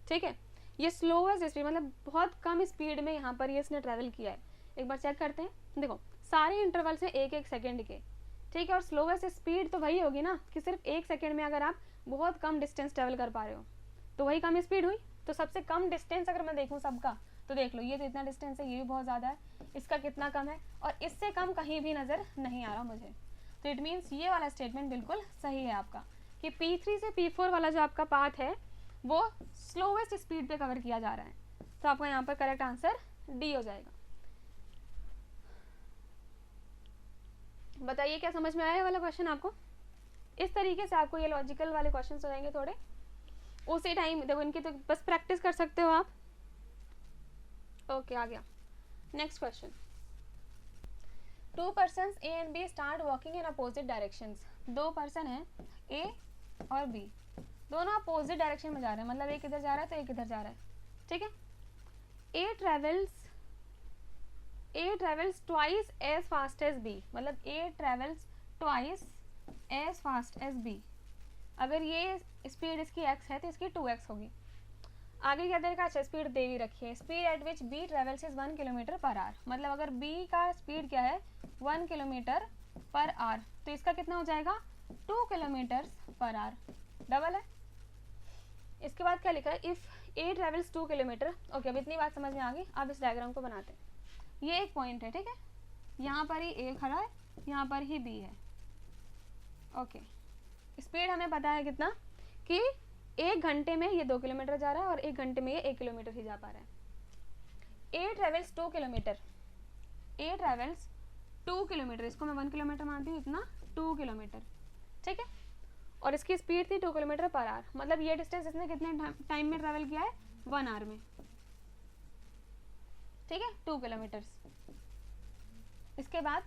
ठीक है, ये स्लोवेस्ट स्पीड मतलब बहुत कम स्पीड में यहाँ पर ये इसने ट्रैवल किया है। एक बार चेक करते हैं, देखो सारे इंटरवल्स हैं 1-1 सेकेंड के, ठीक है, और स्लोवेस्ट स्पीड तो वही होगी ना कि सिर्फ 1 सेकेंड में अगर आप बहुत कम डिस्टेंस ट्रैवल कर पा रहे हो तो वही कम स्पीड हुई। तो सबसे कम डिस्टेंस अगर मैं देखूँ सबका, तो देख लो ये तो इतना डिस्टेंस है, ये भी बहुत ज़्यादा है, इसका कितना कम है, और इससे कम कहीं भी नज़र नहीं आ रहा मुझे। तो इट मीन्स ये वाला स्टेटमेंट बिल्कुल सही है आपका कि P3 से P4 वाला जो आपका पाथ है वो स्लोवेस्ट स्पीड पे कवर किया जा रहा है। तो आपका यहाँ पर करेक्ट आंसर डी हो जाएगा। बताइए क्या समझ में आया वाला क्वेश्चन आपको? इस तरीके से आपको ये लॉजिकल वाले क्वेश्चन हो जाएंगे थोड़े उसी टाइम। देखो इनकी तो बस प्रैक्टिस कर सकते हो आप। ओके, आ गया next question. 2 persons A and B start walking in opposite directions। 2 person हैं A और B, दोनों अपोजिट डायरेक्शन में जा रहे हैं, मतलब एक इधर जा रहा है तो एक इधर जा रहा है, ठीक है। A travels twice as fast as B, मतलब A travels twice as fast as B। अगर ये स्पीड इसकी x है तो इसकी 2x होगी। आगे क्या देगा, अच्छा स्पीड दे भी रखी है, speed at which B travels is 1 kilometre per hour, मतलब अगर B का स्पीड क्या है 1 किलोमीटर पर आवर, तो इसका कितना हो जाएगा 2 किलोमीटर पर आवर, डबल है। इसके बाद क्या लिखा है, if A travels 2 kilometre. Okay, अब इतनी बात समझ में आ गई। अब इस डायग्राम को बनाते हैं। ये एक पॉइंट है, ठीक है, यहाँ पर ही A खड़ा है, यहाँ पर ही B है। ओके, स्पीड हमें पता है कितना कि 1 घंटे में ये 2 किलोमीटर जा रहा है और 1 घंटे में ये 1 किलोमीटर ही जा पा रहा है। A travels 2 kilometre, A travels 2 kilometre, इसको मैं 1 किलोमीटर मानती हूँ, इतना 2 किलोमीटर, ठीक है, और इसकी स्पीड थी 2 किलोमीटर पर आवर, मतलब ये डिस्टेंस इसने कितने टाइम में ट्रैवल किया है 1 आवर में, ठीक है, 2 किलोमीटर। इसके बाद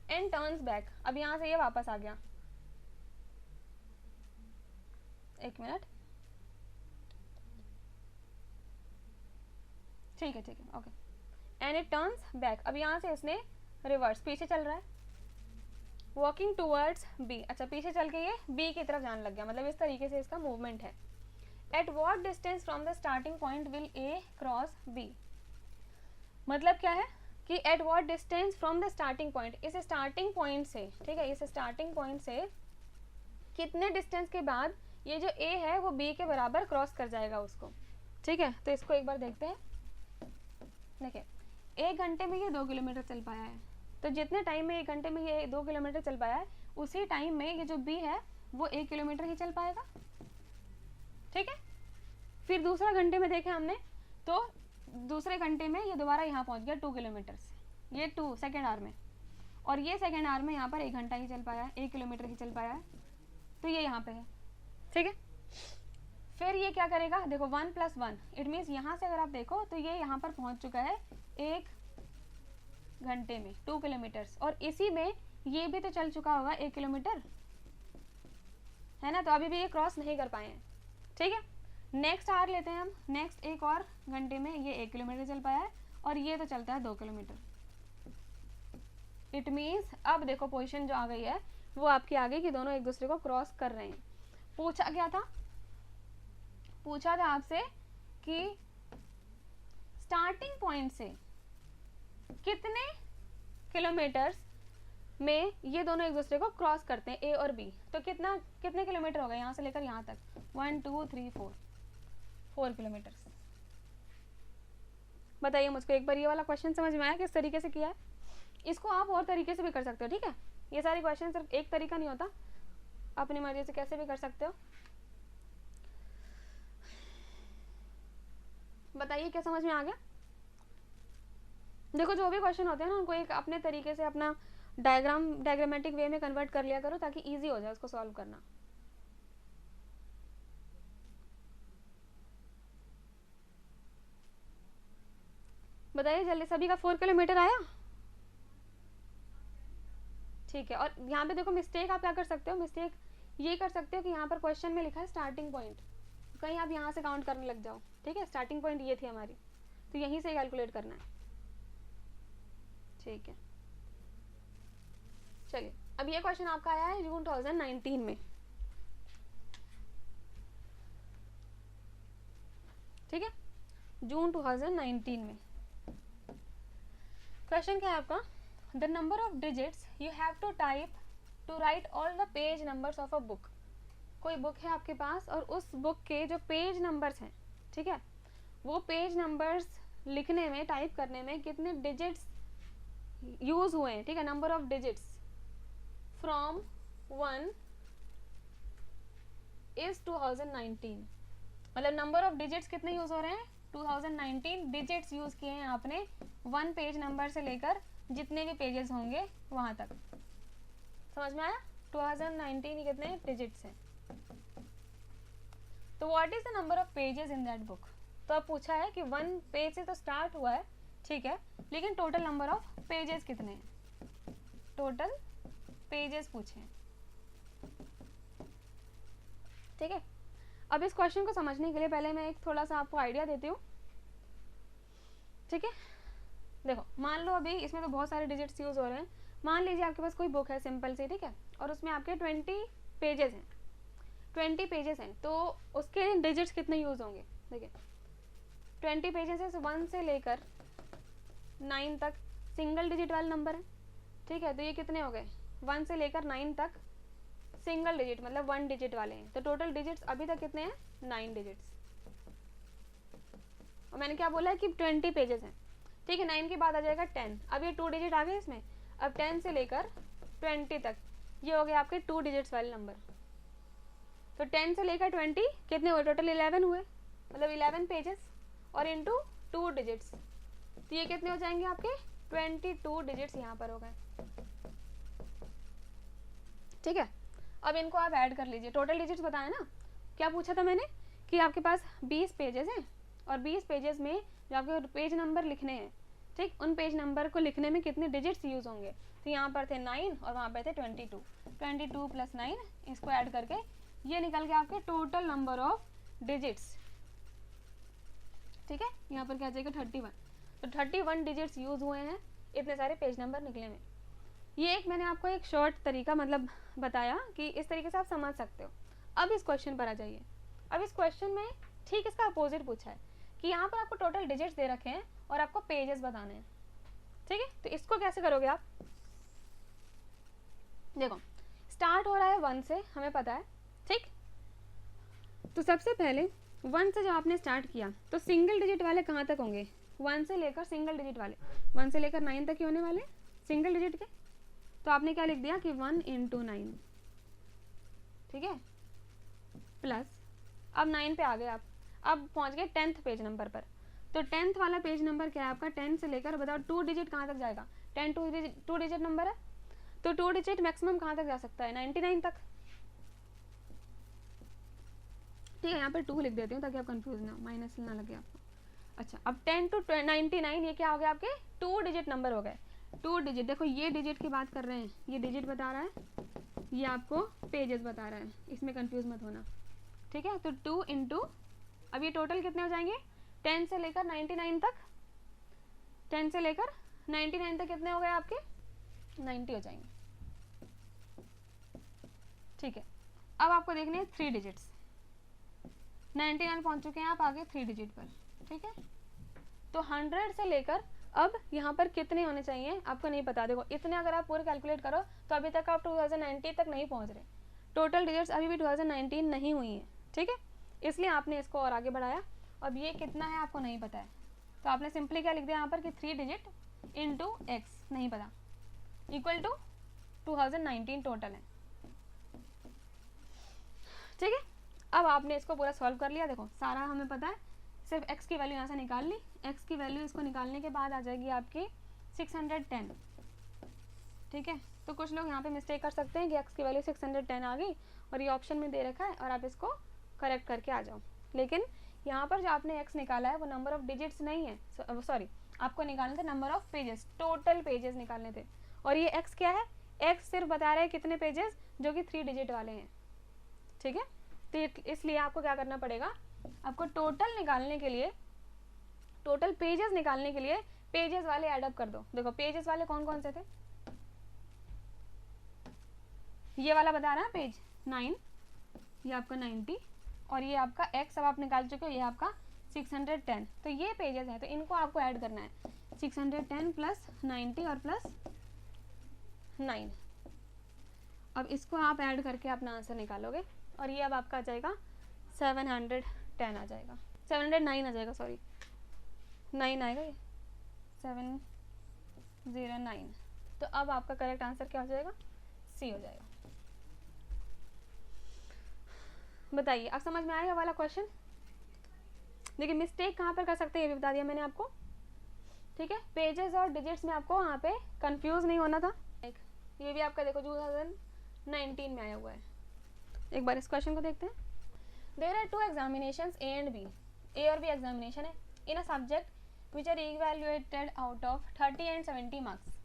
एंड टर्न्स बैक, अब यहाँ से ये वापस आ गया, एक मिनट, ठीक है okay, and it turns back, अब यहाँ से इसने रिवर्स पीछे चल रहा है, वॉकिंग टूवर्ड्स बी, अच्छा पीछे चल के ये बी की तरफ जाने लग गया, मतलब इस तरीके से इसका मूवमेंट है। At what distance from the starting point will A cross B, मतलब क्या है कि at what distance from the starting point, इस स्टार्टिंग पॉइंट से, ठीक है, इस स्टार्टिंग पॉइंट से कितने डिस्टेंस के बाद ये जो ए है वो बी के बराबर क्रॉस कर जाएगा उसको, ठीक है। तो इसको एक बार देखते हैं। देखिए 1 घंटे में ये 2 किलोमीटर चल पाया है, तो जितने टाइम में 1 घंटे में ये 2 किलोमीटर चल पाया है उसी टाइम में ये जो बी है वो 1 किलोमीटर ही चल पाएगा, ठीक है। फिर दूसरा घंटे में देखे हमने तो दूसरे घंटे में ये दोबारा यहाँ पहुँच गया 2 किलोमीटर, ये 2 सेकेंड आवर में, और ये सेकेंड आवर में यहाँ पर 1 घंटा ही चल पाया है, 1 किलोमीटर ही चल पाया है, तो ये यहाँ पे है, ठीक है। फिर ये क्या करेगा, देखो 1 + 1, इट मीन्स यहाँ से अगर आप देखो तो ये यहाँ पर पहुँच चुका है 1 घंटे में 2 किलोमीटर, और इसी में ये भी तो चल चुका होगा 1 किलोमीटर, है ना, तो अभी भी ये क्रॉस नहीं कर पाए हैं, ठीक है। नेक्स्ट आवर लेते हैं हम, नेक्स्ट एक और घंटे में ये 1 किलोमीटर चल पाया है और ये तो चलता है 2 किलोमीटर। इट मीन्स अब देखो पोजीशन जो आ गई है वो आपकी आ गई कि दोनों एक दूसरे को क्रॉस कर रहे हैं। पूछा क्या था, पूछा था आपसे कि स्टार्टिंग पॉइंट से कितने किलोमीटर्स में ये दोनों एक दूसरे को क्रॉस करते हैं, ए और बी, तो कितने किलोमीटर होगा यहाँ से लेकर यहाँ तक, 1 2 3 4 किलोमीटर। बताइए मुझको एक बार, ये वाला क्वेश्चन समझ में आया किस तरीके से किया है? इसको आप और तरीके से भी कर सकते हो, ठीक है, ये सारे क्वेश्चन सिर्फ एक तरीका नहीं होता, अपनी मर्जी से कैसे भी कर सकते हो। बताइए क्या समझ में आ गया? देखो जो भी क्वेश्चन होते हैं ना उनको एक अपने तरीके से अपना डायग्रामेटिक वे में कन्वर्ट कर लिया करो ताकि इजी हो जाए उसको सॉल्व करना। बताइए जल्दी, सभी का 4 किलोमीटर आया? ठीक है। और यहाँ पे देखो मिस्टेक आप क्या कर सकते हो, मिस्टेक ये कर सकते हो कि यहाँ पर क्वेश्चन में लिखा है स्टार्टिंग पॉइंट, कहीं आप यहाँ से काउंट करने लग जाओ। ठीक है, स्टार्टिंग पॉइंट ये थी हमारी, तो यहीं से कैलकुलेट करना है। ठीक है, चलिए अब ये क्वेश्चन आपका आया है जून 2019 में। ठीक है, जून 2019 में क्वेश्चन क्या है आपका, the number of digits you have to type to write all the page numbers of a book. कोई बुक है आपके पास और उस बुक के जो पेज नंबर्स हैं, ठीक है, वो पेज नंबर्स लिखने में, टाइप करने में कितने डिजिट्स यूज हुए हैं। ठीक है, number of digits from 1 is 2019, मतलब नंबर ऑफ डिजिट्स कितने यूज हो रहे हैं, 2019 डिजिट्स यूज किए हैं आपने 1 पेज नंबर से लेकर जितने भी पेजेस होंगे वहां तक। समझ में आया? 2019 कितने डिजिट्स हैं। तो what is the number of pages in that book. तो अब पूछा है कि 1 पेज से तो स्टार्ट हुआ है, ठीक है, लेकिन टोटल नंबर ऑफ पेजेस कितने हैं, टोटल पेजेस पूछे हैं। ठीक है, अब इस क्वेश्चन को समझने के लिए पहले मैं एक थोड़ा सा आपको आइडिया देती हूँ। ठीक है, देखो मान लो अभी इसमें तो बहुत सारे डिजिट्स यूज हो रहे हैं। मान लीजिए आपके पास कोई बुक है सिंपल सी, ठीक है, और उसमें आपके 20 पेजेस हैं, 20 पेजेस हैं, तो उसके डिजिट्स कितने यूज होंगे। देखिए 20 पेजेस है, 1 से लेकर 9 तक सिंगल डिजिट वाले नंबर है। ठीक है, तो ये कितने हो गए, 1 से लेकर 9 तक सिंगल डिजिट मतलब 1 डिजिट वाले हैं। तो टोटल डिजिट्स अभी तक कितने हैं, 9 डिजिट्स। और मैंने क्या बोला है कि 20 पेजेस हैं। ठीक है, 9 के बाद आ जाएगा 10, अब ये 2 डिजिट आ गए इसमें। अब 10 से लेकर 20 तक ये हो गए आपके 2 डिजिट्स वाले नंबर। तो 10 से लेकर 20 कितने हुए, टोटल 11 हुए, मतलब 11 पेजेस और इनटू 2 डिजिट्स, तो ये कितने हो जाएंगे आपके 22 डिजिट्स यहाँ पर हो गए। ठीक है, अब इनको आप ऐड कर लीजिए, टोटल डिजिट्स बताया ना। क्या पूछा था मैंने कि आपके पास 20 पेजेस हैं और 20 पेजेस में जो आपके पेज नंबर लिखने हैं, ठीक, उन पेज नंबर को लिखने में कितने डिजिट्स यूज होंगे। तो यहाँ पर थे 9 और वहाँ पर थे 22, 22 + 9, इसको ऐड करके ये निकल गया आपके टोटल नंबर ऑफ डिजिट्स। ठीक है, यहाँ पर क्या आ जाएगा 31, तो 31 डिजिट्स यूज हुए हैं इतने सारे पेज नंबर निकले में। ये एक मैंने आपको एक शॉर्ट तरीका मतलब बताया कि इस तरीके से आप समझ सकते हो। अब इस क्वेश्चन पर आ जाइए। अब इस क्वेश्चन में ठीक इसका अपोजिट पूछा है कि यहाँ पर आपको टोटल डिजिट्स दे रखे हैं और आपको पेजेस बताने हैं। ठीक है, तो इसको कैसे करोगे आप, देखो स्टार्ट हो रहा है 1 से, हमें पता है। ठीक, तो सबसे पहले 1 से जब आपने स्टार्ट किया तो सिंगल डिजिट वाले कहाँ तक होंगे, 1 से लेकर सिंगल डिजिट वाले 1 से लेकर 9 तक ही होने वाले सिंगल डिजिट के। तो आपने क्या लिख दिया कि 1 × 9, ठीक है, प्लस अब 9 पे आ गए आप, अब पहुंच गए 10th पेज नंबर पर। तो 10th वाला पेज नंबर क्या है आपका, 10 से लेकर बताओ 2 डिजिट कहाँ तक जाएगा, 10 2 डिजिट नंबर है, तो 2 डिजिट मैक्सिमम कहाँ तक जा सकता है, 99 तक। ठीक है, यहाँ पर 2 लिख देती हूँ ताकि आप कंफ्यूज ना हो, माइनस ना लगे आपको। अच्छा, अब 10 to 99 ये क्या हो गया आपके 2 डिजिट नंबर हो गए। 2 डिजिट, देखो ये डिजिट की बात कर रहे हैं, ये डिजिट बता रहा है, ये आपको पेजेस बता रहा है, इसमें कंफ्यूज मत होना। ठीक है, तो 2 × अब ये टोटल कितने हो जाएंगे, 10 से लेकर 99 तक, 10 से लेकर 99 तक कितने हो गए आपके 90 हो जाएंगे। ठीक है, अब आपको देखने हैं 3 डिजिट्स, 99 पहुंच चुके हैं आप आगे 3 डिजिट पर। ठीक है, तो 100 से लेकर अब यहाँ पर कितने होने चाहिए आपको नहीं पता। देखो इतने अगर आप पूरे कैलकुलेट करो तो अभी तक आप 2019 तक नहीं पहुँच रहे, टोटल डिजिट्स अभी भी 2019 नहीं हुई हैं। ठीक है, इसलिए आपने इसको और आगे बढ़ाया। अब ये कितना है आपको नहीं पता है, तो आपने सिंपली क्या लिख दिया यहाँ पर कि 3 डिजिट इंटू एक्स नहीं पता इक्वल टू 2019 टोटल है। ठीक है, अब आपने इसको पूरा सॉल्व कर लिया। देखो सारा हमें पता है, सिर्फ x की वैल्यू यहाँ से निकाल ली, x की वैल्यू इसको निकालने के बाद आ जाएगी आपकी 610, ठीक है। तो कुछ लोग यहाँ पे मिस्टेक कर सकते हैं कि x की वैल्यू 610 आ गई और ये ऑप्शन में दे रखा है और आप इसको करेक्ट करके आ जाओ, लेकिन यहाँ पर जो आपने x निकाला है वो नंबर ऑफ डिजिट्स नहीं है, सॉरी आपको निकालने थे number of pages, total pages निकालने थे, और ये x क्या है, x सिर्फ बता रहा है कितने पेजेस जो कि 3 डिजिट वाले हैं, ठीक है। तो इसलिए आपको क्या करना पड़ेगा, आपको टोटल निकालने के लिए, टोटल पेजेस निकालने के लिए पेजेस वाले ऐड अप कर दो। देखो पेजेस वाले कौन कौन से थे, ये वाला बता रहा है पेज 9, ये आपका 90 और ये आपका x अब आप निकाल चुके हो, ये आपका 610, तो ये पेजेस हैं, तो इनको आपको ऐड करना है 610 प्लस 90 और प्लस 9। अब इसको आप ऐड करके अपना आंसर निकालोगे और ये अब आपका आ जाएगा 710 आ जाएगा, 709 आ जाएगा, सॉरी 9 आएगा ये 709। तो अब आपका करेक्ट आंसर क्या हो जाएगा, सी हो जाएगा। बताइए अब समझ में आएगा वाला क्वेश्चन। देखिए मिस्टेक कहाँ पर कर सकते हैं ये भी बता दिया मैंने आपको, ठीक है। पेजेस और डिजिट्स में आपको वहाँ पे कंफ्यूज नहीं होना था। ये भी आपका देखो 2019 में आया हुआ है। एक बार इस क्वेश्चन को देखते हैं। There are 2 examinations A and B, A और बी एग्जामिनेशन है in a subject which are evaluated out of 30 and 70 marks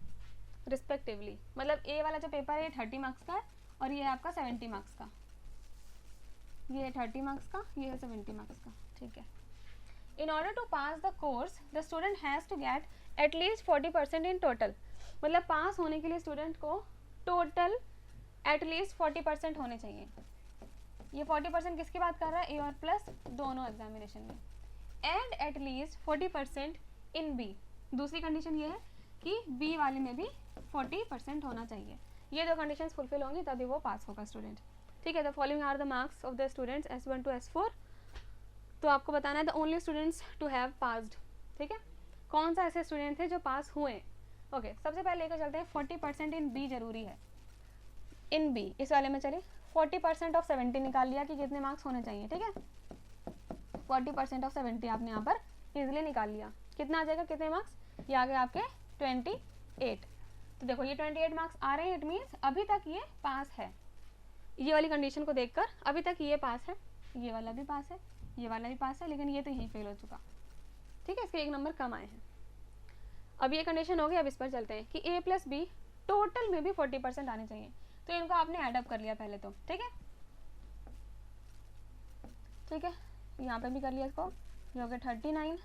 respectively. मतलब ए वाला जो पेपर है 30 मार्क्स का है और ये है आपका 70 मार्क्स का, ये है 30 मार्क्स का, ये है 70 मार्क्स का, ठीक है। In order to pass the course the student has to get at least 40% in total. मतलब पास होने के लिए स्टूडेंट को टोटल एटलीस्ट 40% होने चाहिए। ये 40% किसकी बात कर रहा है, ए और प्लस दोनों एग्जामिनेशन में, एंड एटलीस्ट 40% इन बी। दूसरी कंडीशन ये है कि बी वाले में भी 40% होना चाहिए। ये दो कंडीशंस फुलफिल होंगी तभी वो पास होगा स्टूडेंट, ठीक है। The following are the marks of the students S1 to S4। तो आपको बताना है the only students to have passed, ठीक है। कौन सा ऐसे स्टूडेंट थे जो पास हुए, ओके। सबसे पहले लेकर चलते हैं 40% इन बी जरूरी है। इन बी इस वाले में चलिए 40% ऑफ 70 निकाल लिया कि कितने मार्क्स होने चाहिए, ठीक है। 40% ऑफ 70 आपने यहाँ पर इजिली निकाल लिया, कितना आ जाएगा, कितने मार्क्स, ये आ गए आपके 28। तो देखो ये 28 मार्क्स आ रहे हैं, इट मीन्स अभी तक ये पास है। ये वाली कंडीशन को देखकर अभी तक ये पास है, ये वाला भी पास है, ये वाला भी पास है, लेकिन ये तो यहीं फेल हो चुका, ठीक है। इसके 1 नंबर कम आए हैं। अब ये कंडीशन हो गई, अब इस पर चलते हैं कि a प्लस बी टोटल में भी 40% आने चाहिए। तो इनको आपने ऐड अप कर लिया पहले तो, ठीक है, ठीक है। यहाँ पे भी कर लिया इसको, ये हो गया 39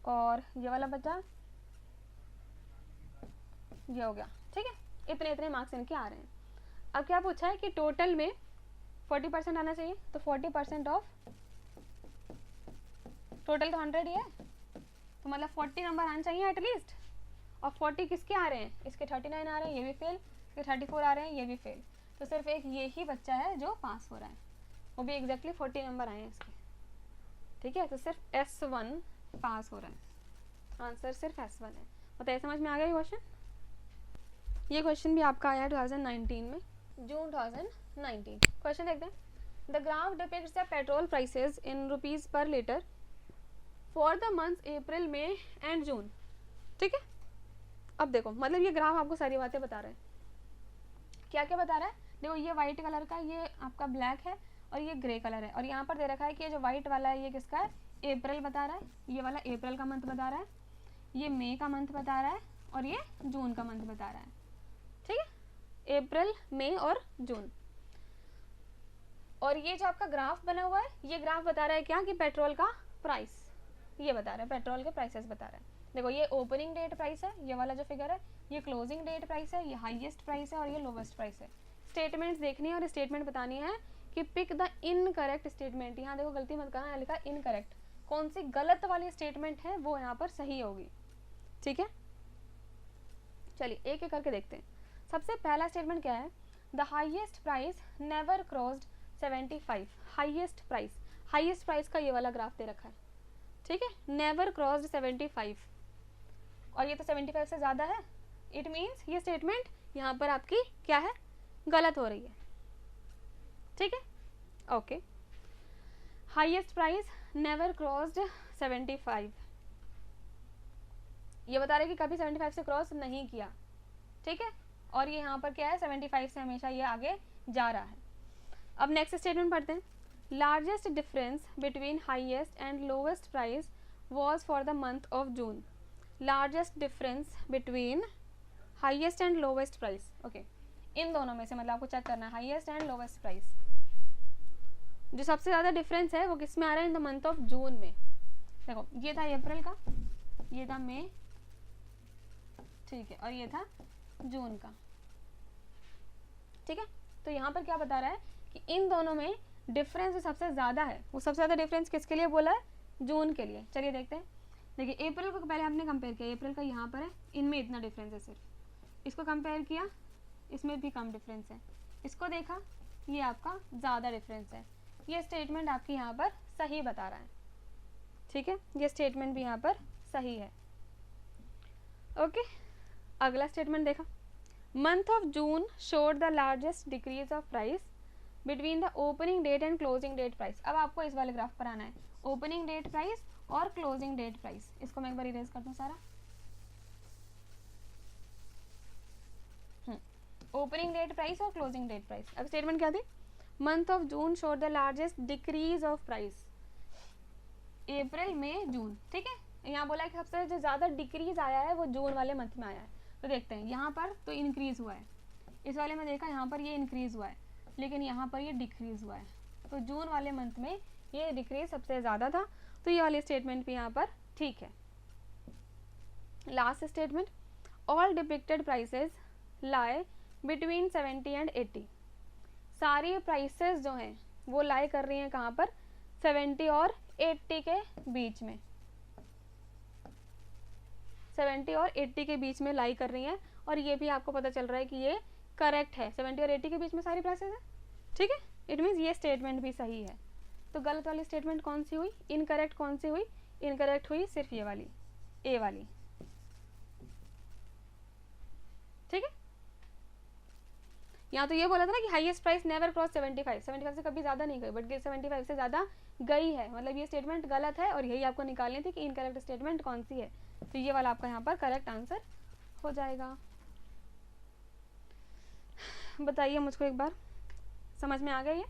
और ये वाला बचा, ये हो गया, ठीक है। इतने इतने मार्क्स इनके आ रहे हैं। अब क्या पूछा है कि टोटल में 40% आना चाहिए, तो 40% ऑफ टोटल तो 100 ही है, तो मतलब 40 नंबर आने चाहिए एटलीस्ट। और 40 किसके आ रहे हैं, इसके 39 आ रहे हैं, ये भी फेल, इसके 34 आ रहे हैं, ये भी फेल। तो सिर्फ एक ये ही बच्चा है जो पास हो रहा है, वो भी एग्जैक्टली 40 नंबर आए हैं इसके, ठीक है। तो सिर्फ S1 पास हो रहा है, आंसर सिर्फ S1 है। बताइए समझ में आ गया ये क्वेश्चन। ये क्वेश्चन भी आपका आया 2019 में, जून 2019। क्वेश्चन देखते हैं। The graph depicts the petrol prices in rupees per litre for the months April, May and June, ठीक है। अब देखो मतलब ये ग्राफ आपको सारी बातें बता रहा है, क्या क्या बता रहा है। देखो ये वाइट कलर का, ये आपका ब्लैक है और ये ग्रे कलर है, और यहाँ पर दे रखा है कि ये जो वाइट वाला है ये किसका है, अप्रैल बता रहा है, ये वाला अप्रैल का मंथ बता रहा है, ये मई का मंथ बता रहा है और ये जून का मंथ बता रहा है, ठीक है। अप्रैल, मई और जून। और ये जो आपका ग्राफ बना हुआ है, ये ग्राफ बता रहा है क्या, कि पेट्रोल का प्राइस, ये बता रहा है, पेट्रोल के प्राइसेस बता रहा है। देखो ये ओपनिंग डेट प्राइस है, ये वाला जो फिगर है, ये क्लोजिंग डेट प्राइस है, ये हाईएस्ट प्राइस है और ये लोवेस्ट प्राइस है। स्टेटमेंट्स देखनी है और स्टेटमेंट बतानी है कि पिक द इनकरेक्ट स्टेटमेंट। यहाँ देखो गलती मत करना, लिखा इनकरेक्ट, कौन सी गलत वाली स्टेटमेंट है वो यहाँ पर सही होगी, ठीक है। चलिए एक एक करके देखते हैं। सबसे पहला स्टेटमेंट क्या है, the highest price never crossed 75। Highest price का ये वाला ग्राफ दे रखा है, ठीक है, नेवर क्रॉस्ड 75, और ये तो 75 से ज़्यादा है, इट मीन्स ये स्टेटमेंट यहाँ पर आपकी क्या है, गलत हो रही है, ठीक है, okay. Highest price never crossed 75, ये बता रहे कि कभी 75 से क्रॉस नहीं किया, ठीक है। और ये यहाँ पर क्या है, 75 से हमेशा ये आगे जा रहा है। अब नेक्स्ट स्टेटमेंट पढ़ते हैं। Largest difference between highest and lowest price was for the month of June. Largest difference between highest and lowest price, okay, इन दोनों में से मतलब आपको चेक करना है हाईएस्ट एंड लोवेस्ट प्राइस। जो सबसे ज़्यादा डिफरेंस है वो किस में आ रहा है, इन द मंथ ऑफ जून में। देखो ये था अप्रैल का, ये था मई, ठीक है, और ये था जून का, ठीक है। तो यहाँ पर क्या बता रहा है कि इन दोनों में डिफरेंस जो सबसे ज़्यादा है वो सबसे ज़्यादा डिफरेंस किसके लिए बोला है, जून के लिए। चलिए देखते हैं। देखिए अप्रैल को पहले हमने कंपेयर किया, अप्रैल का यहाँ पर है, इनमें इतना डिफरेंस है सिर्फ, इसको कंपेयर किया, इसमें भी कम डिफरेंस है, इसको देखा, ये आपका ज़्यादा डिफरेंस है। ये स्टेटमेंट आपकी यहाँ पर सही बता रहा है, ठीक है, ये स्टेटमेंट भी यहाँ पर सही है, ओके। अगला स्टेटमेंट देखा। Month of June showed the largest decrease of price between the opening date and closing date price. अब आपको इस वाले ग्राफ पर आना है, ओपनिंग डेट प्राइस और क्लोजिंग डेट प्राइस। इसको मैं एक बार इरेज कर दूं सारा। ओपनिंग डेट प्राइस और क्लोजिंग डेट प्राइस। अब स्टेटमेंट क्या थी, month of June showed the largest decrease of price. अप्रैल मई जून, ठीक है। यहाँ बोला है कि सबसे जो ज़्यादा डिक्रीज आया है वो जून वाले मंथ में आया है। तो देखते हैं, यहाँ पर तो इंक्रीज हुआ है, इस वाले में देखा यहाँ पर ये इंक्रीज हुआ है, लेकिन यहाँ पर ये डिक्रीज हुआ है। तो जून वाले मंथ में ये डिक्रीज सबसे ज़्यादा था, तो ये वाली स्टेटमेंट भी यहाँ पर ठीक है। Last statement, all depicted prices lie between 70 and 80। सारी प्राइसेस जो हैं वो लाई कर रही हैं कहाँ पर, 70 और 80 के बीच में, 70 और 80 के बीच में लाई कर रही हैं। और ये भी आपको पता चल रहा है कि ये करेक्ट है, 70 और 80 के बीच में सारी प्राइसेस है, ठीक है। इट मीन्स ये स्टेटमेंट भी सही है। तो गलत वाली स्टेटमेंट कौन सी हुई, इनकरेक्ट कौन सी हुई, इनकरेक्ट हुई सिर्फ ये वाली, ए वाली, ठीक है। यहाँ तो ये बोला था ना कि हाईएस्ट प्राइस नेवर क्रॉस 75, 75 से कभी ज़्यादा नहीं गई, बट 75 से ज़्यादा गई है, मतलब ये स्टेटमेंट गलत है और यही आपको निकालनी थी कि इनकरेक्ट स्टेटमेंट कौन सी है। तो ये वाला आपका यहाँ पर करेक्ट आंसर हो जाएगा। बताइए मुझको एक बार, समझ में आ गया ये,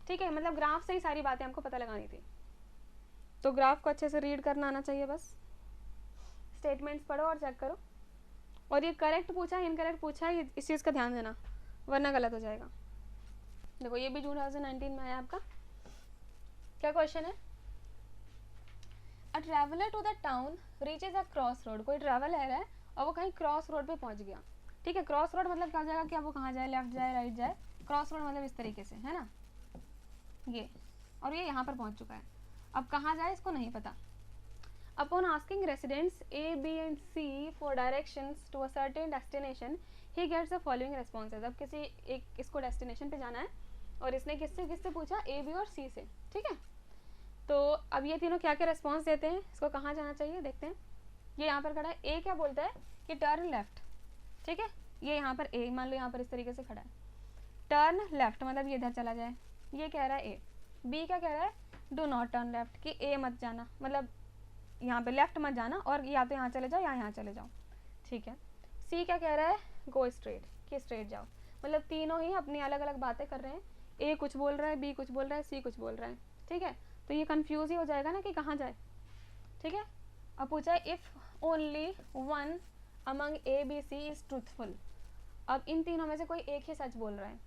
ठीक है। मतलब ग्राफ से ही सारी बातें हमको पता लगानी थी, तो ग्राफ को अच्छे से रीड करना आना चाहिए, बस स्टेटमेंट्स पढ़ो और चेक करो। और ये करेक्ट पूछा है इनकरेक्ट पूछा है, इस चीज़ का ध्यान देना, वरना गलत हो जाएगा। देखो ये भी जून 2019 में आया आपका। क्या क्वेश्चन है, a traveller to the town reaches a cross road. कोई ट्रैवलर है और वो कहीं क्रॉस रोड पे पहुंच गया, ठीक है। क्रॉस रोड मतलब क्या हो जाएगा कि अब वो कहाँ जाए, लेफ्ट जाए राइट जाए, क्रॉस रोड मतलब इस तरीके से है ना, ये, और ये यहाँ पर पहुंच चुका है। अब कहाँ जाए इसको नहीं पता। Upon asking residents A, B and C for directions to a certain destination, he gets the following responses. अब किसी एक इसको डेस्टिनेशन पे जाना है और इसने किससे पूछा, A, B और C से, ठीक है। तो अब ये तीनों क्या क्या रेस्पॉन्स देते हैं, इसको कहाँ जाना चाहिए देखते हैं। ये यहाँ पर खड़ा है, ए क्या बोलता है कि टर्न लेफ्ट, ठीक है। ये यहाँ पर ए, मान लो यहाँ पर इस तरीके से खड़ा है, टर्न लेफ्ट मतलब ये इधर चला जाए, ये कह रहा है ए। बी क्या कह रहा है, डू नॉट टर्न लेफ्ट, कि ए मत जाना, मतलब यहाँ पे लेफ्ट मत जाना, और या तो यहाँ चले जाओ या यहाँ चले जाओ, ठीक है। सी क्या कह रहा है, गो स्ट्रेट, कि स्ट्रेट जाओ। मतलब तीनों ही अपनी अलग अलग बातें कर रहे हैं, ए कुछ बोल रहा है, बी कुछ बोल रहा है, सी कुछ बोल रहा है, ठीक है। तो ये कंफ्यूज ही हो जाएगा ना कि कहाँ जाए, ठीक है। अब पूछा है if only one among A B C is truthful. अब इन तीनों में से कोई एक ही सच बोल रहा है,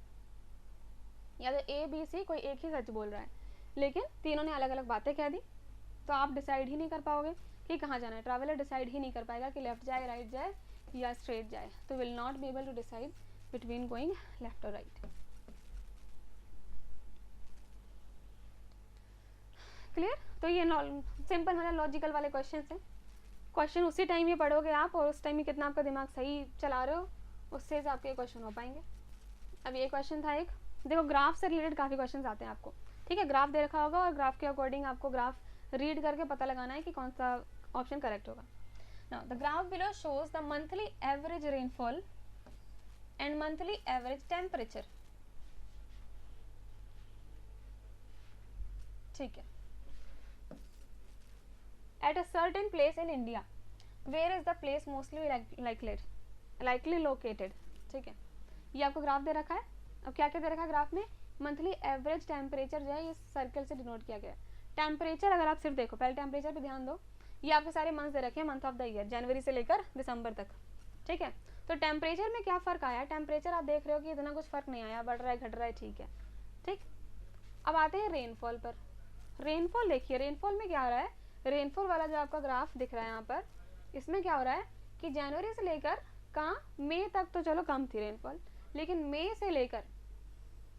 या तो ए बी सी कोई एक ही सच बोल रहा है, लेकिन तीनों ने अलग अलग बातें कह दी, तो आप डिसाइड ही नहीं कर पाओगे कि कहाँ जाना है। ट्रैवलर डिसाइड ही नहीं कर पाएगा कि लेफ्ट जाए राइट जाए या स्ट्रेट जाए, तो will not be able to decide between going left और राइट। क्लियर। तो ये सिंपल मतलब लॉजिकल वाले क्वेश्चन हैं। क्वेश्चन उसी टाइम ही पढ़ोगे आप, और उस टाइम ही कितना आपका दिमाग सही चला रहे हो, उससे आपके क्वेश्चन हो पाएंगे। अब ये क्वेश्चन था एक, देखो ग्राफ से रिलेटेड काफ़ी क्वेश्चन आते हैं आपको, ठीक है। ग्राफ दे रखा होगा और ग्राफ के अकॉर्डिंग आपको ग्राफ रीड करके पता लगाना है कि कौन सा ऑप्शन करेक्ट होगा। Now the graph below shows the monthly average rainfall and monthly average temperature, ठीक है, at a certain place in India. Where is the place mostly likely located, ठीक है। ये आपको ग्राफ दे रखा है। अब क्या क्या दे रखा है ग्राफ में, मंथली एवरेज टेम्परेचर जो है ये सर्कल से डिनोट किया गया है। टेम्परेचर अगर आप सिर्फ देखो, पहले टेम्परेचर पे ध्यान दो, ये आपके सारे मंथ दे रखे हैं, मंथ ऑफ द ईयर, जनवरी से लेकर दिसंबर तक, ठीक है। तो टेम्परेचर में क्या फ़र्क आया, टेम्परेचर आप देख रहे हो कि इतना कुछ फ़र्क नहीं आया, बढ़ रहा है घट रहा है, ठीक है, ठीक। अब आते हैं रेनफॉल पर। रेनफॉल देखिए, रेनफॉल में क्या हो रहा है, रेनफॉल वाला जो आपका ग्राफ दिख रहा है यहाँ पर, इसमें क्या हो रहा है कि जनवरी से लेकर कहाँ मई तक तो चलो कम थी रेनफॉल, लेकिन मई से लेकर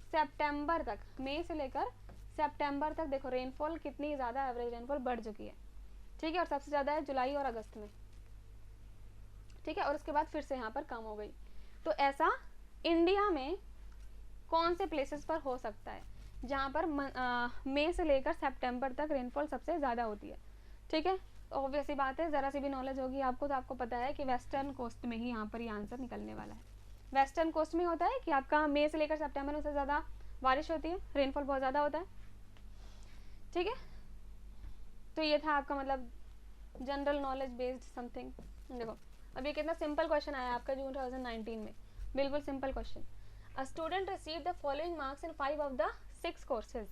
सितंबर तक, मई से लेकर सितंबर तक देखो रेनफॉल कितनी ज़्यादा एवरेज रेनफॉल बढ़ चुकी है, ठीक है। और सबसे ज़्यादा है जुलाई और अगस्त में, ठीक है। और उसके बाद फिर से यहाँ पर कम हो गई। तो ऐसा इंडिया में कौन से प्लेसेस पर हो सकता है जहाँ पर मई से लेकर सितंबर तक रेनफॉल सबसे ज़्यादा होती है, ठीक है। ऑब्वियस ही बात है, ज़रा सी भी नॉलेज होगी आपको तो आपको पता है कि वेस्टर्न कोस्ट में ही यहाँ पर ये आंसर निकलने वाला है। वेस्टर्न कोस्ट में होता है कि आपका मई से लेकर सितंबर में सबसे ज़्यादा बारिश होती है, रेनफॉल बहुत ज़्यादा होता है, ठीक है। तो ये था आपका मतलब जनरल नॉलेज बेस्ड समथिंग। देखो अभी कितना सिंपल क्वेश्चन आया आपका जून 2019 में, बिल्कुल simple question. A student receive the following marks in 5 of the 6 courses.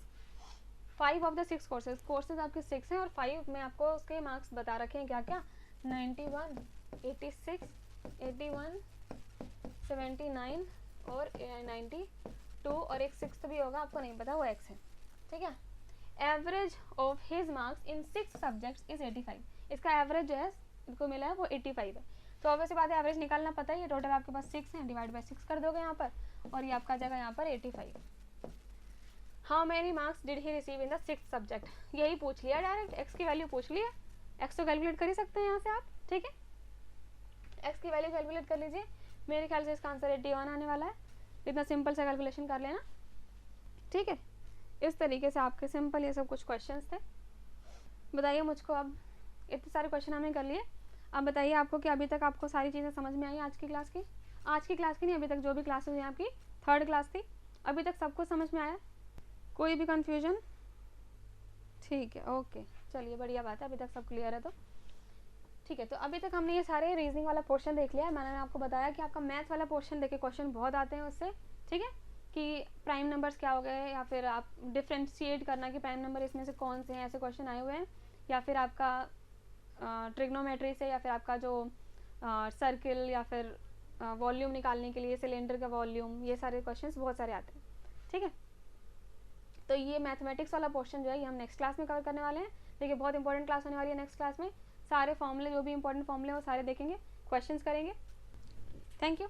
5 of the 6 courses, courses आपके 6 हैं और 5 में आपको उसके मार्क्स बता रखे हैं, क्या क्या, 91, 86, 81, 79 और 92 और एक 6 भी होगा, आपको नहीं पता, वो एक्स है, ठीक है। Average of his marks in 6 subjects is 85। इसका एवरेज जो है इसको मिला है वो 85 है। तो ऑब्वियसली बात है एवरेज निकालना पता ही है, टोटल आपके पास 6 है, डिवाइड बाय 6 कर दोगे यहाँ पर और ये आपका जगह यहाँ पर 85। How many marks did he receive in the 6th subject, यही पूछ लिया डायरेक्ट, एक्स की वैल्यू पूछ लिया, एक्स तो कैलकुलेट कर ही सकते हैं यहाँ से आप, ठीक है। एक्स की वैल्यू कैलकुलेट कर लीजिए, मेरे ख्याल से इसका आंसर 81 आने वाला है। इतना सिंपल सा कैलकुलेशन कर लेना, ठीक है। इस तरीके से आपके सिंपल ये सब कुछ क्वेश्चंस थे। बताइए मुझको, अब इतने सारे क्वेश्चन हमने कर लिए, अब बताइए आपको कि अभी तक आपको सारी चीज़ें समझ में आई आज की क्लास की? आज की क्लास की नहीं, अभी तक जो भी क्लासेस हुई आपकी 3rd क्लास थी, अभी तक सब कुछ समझ में आया? कोई भी कन्फ्यूजन? ठीक है, ओके, चलिए बढ़िया बात है, अभी तक सब क्लियर है तो ठीक है। तो अभी तक हमने ये सारे रीजनिंग वाला पोर्शन देख लिया है। मैंने आपको बताया कि आपका मैथ वाला पोर्शन देखे क्वेश्चन बहुत आते हैं उससे, ठीक है, कि प्राइम नंबर्स क्या हो गए, या फिर आप डिफ्रेंशिएट करना कि प्राइम नंबर इसमें से कौन से हैं, ऐसे क्वेश्चन आए हुए हैं, या फिर आपका ट्रिग्नोमेट्री से, या फिर आपका जो सर्किल या फिर वॉल्यूम निकालने के लिए सिलेंडर का वॉल्यूम, ये सारे क्वेश्चंस बहुत सारे आते हैं, ठीक है। तो ये मैथमेटिक्स वाला पोर्शन जो है ये हम नेक्स्ट क्लास में कवर करने वाले हैं। देखिए बहुत इंपॉर्टेंट क्लास होने वाली है नेक्स्ट क्लास में, सारे फॉर्मूले जो भी इंपॉर्टेंट फॉर्मूले वो सारे देखेंगे, क्वेश्चंस करेंगे। Thank you.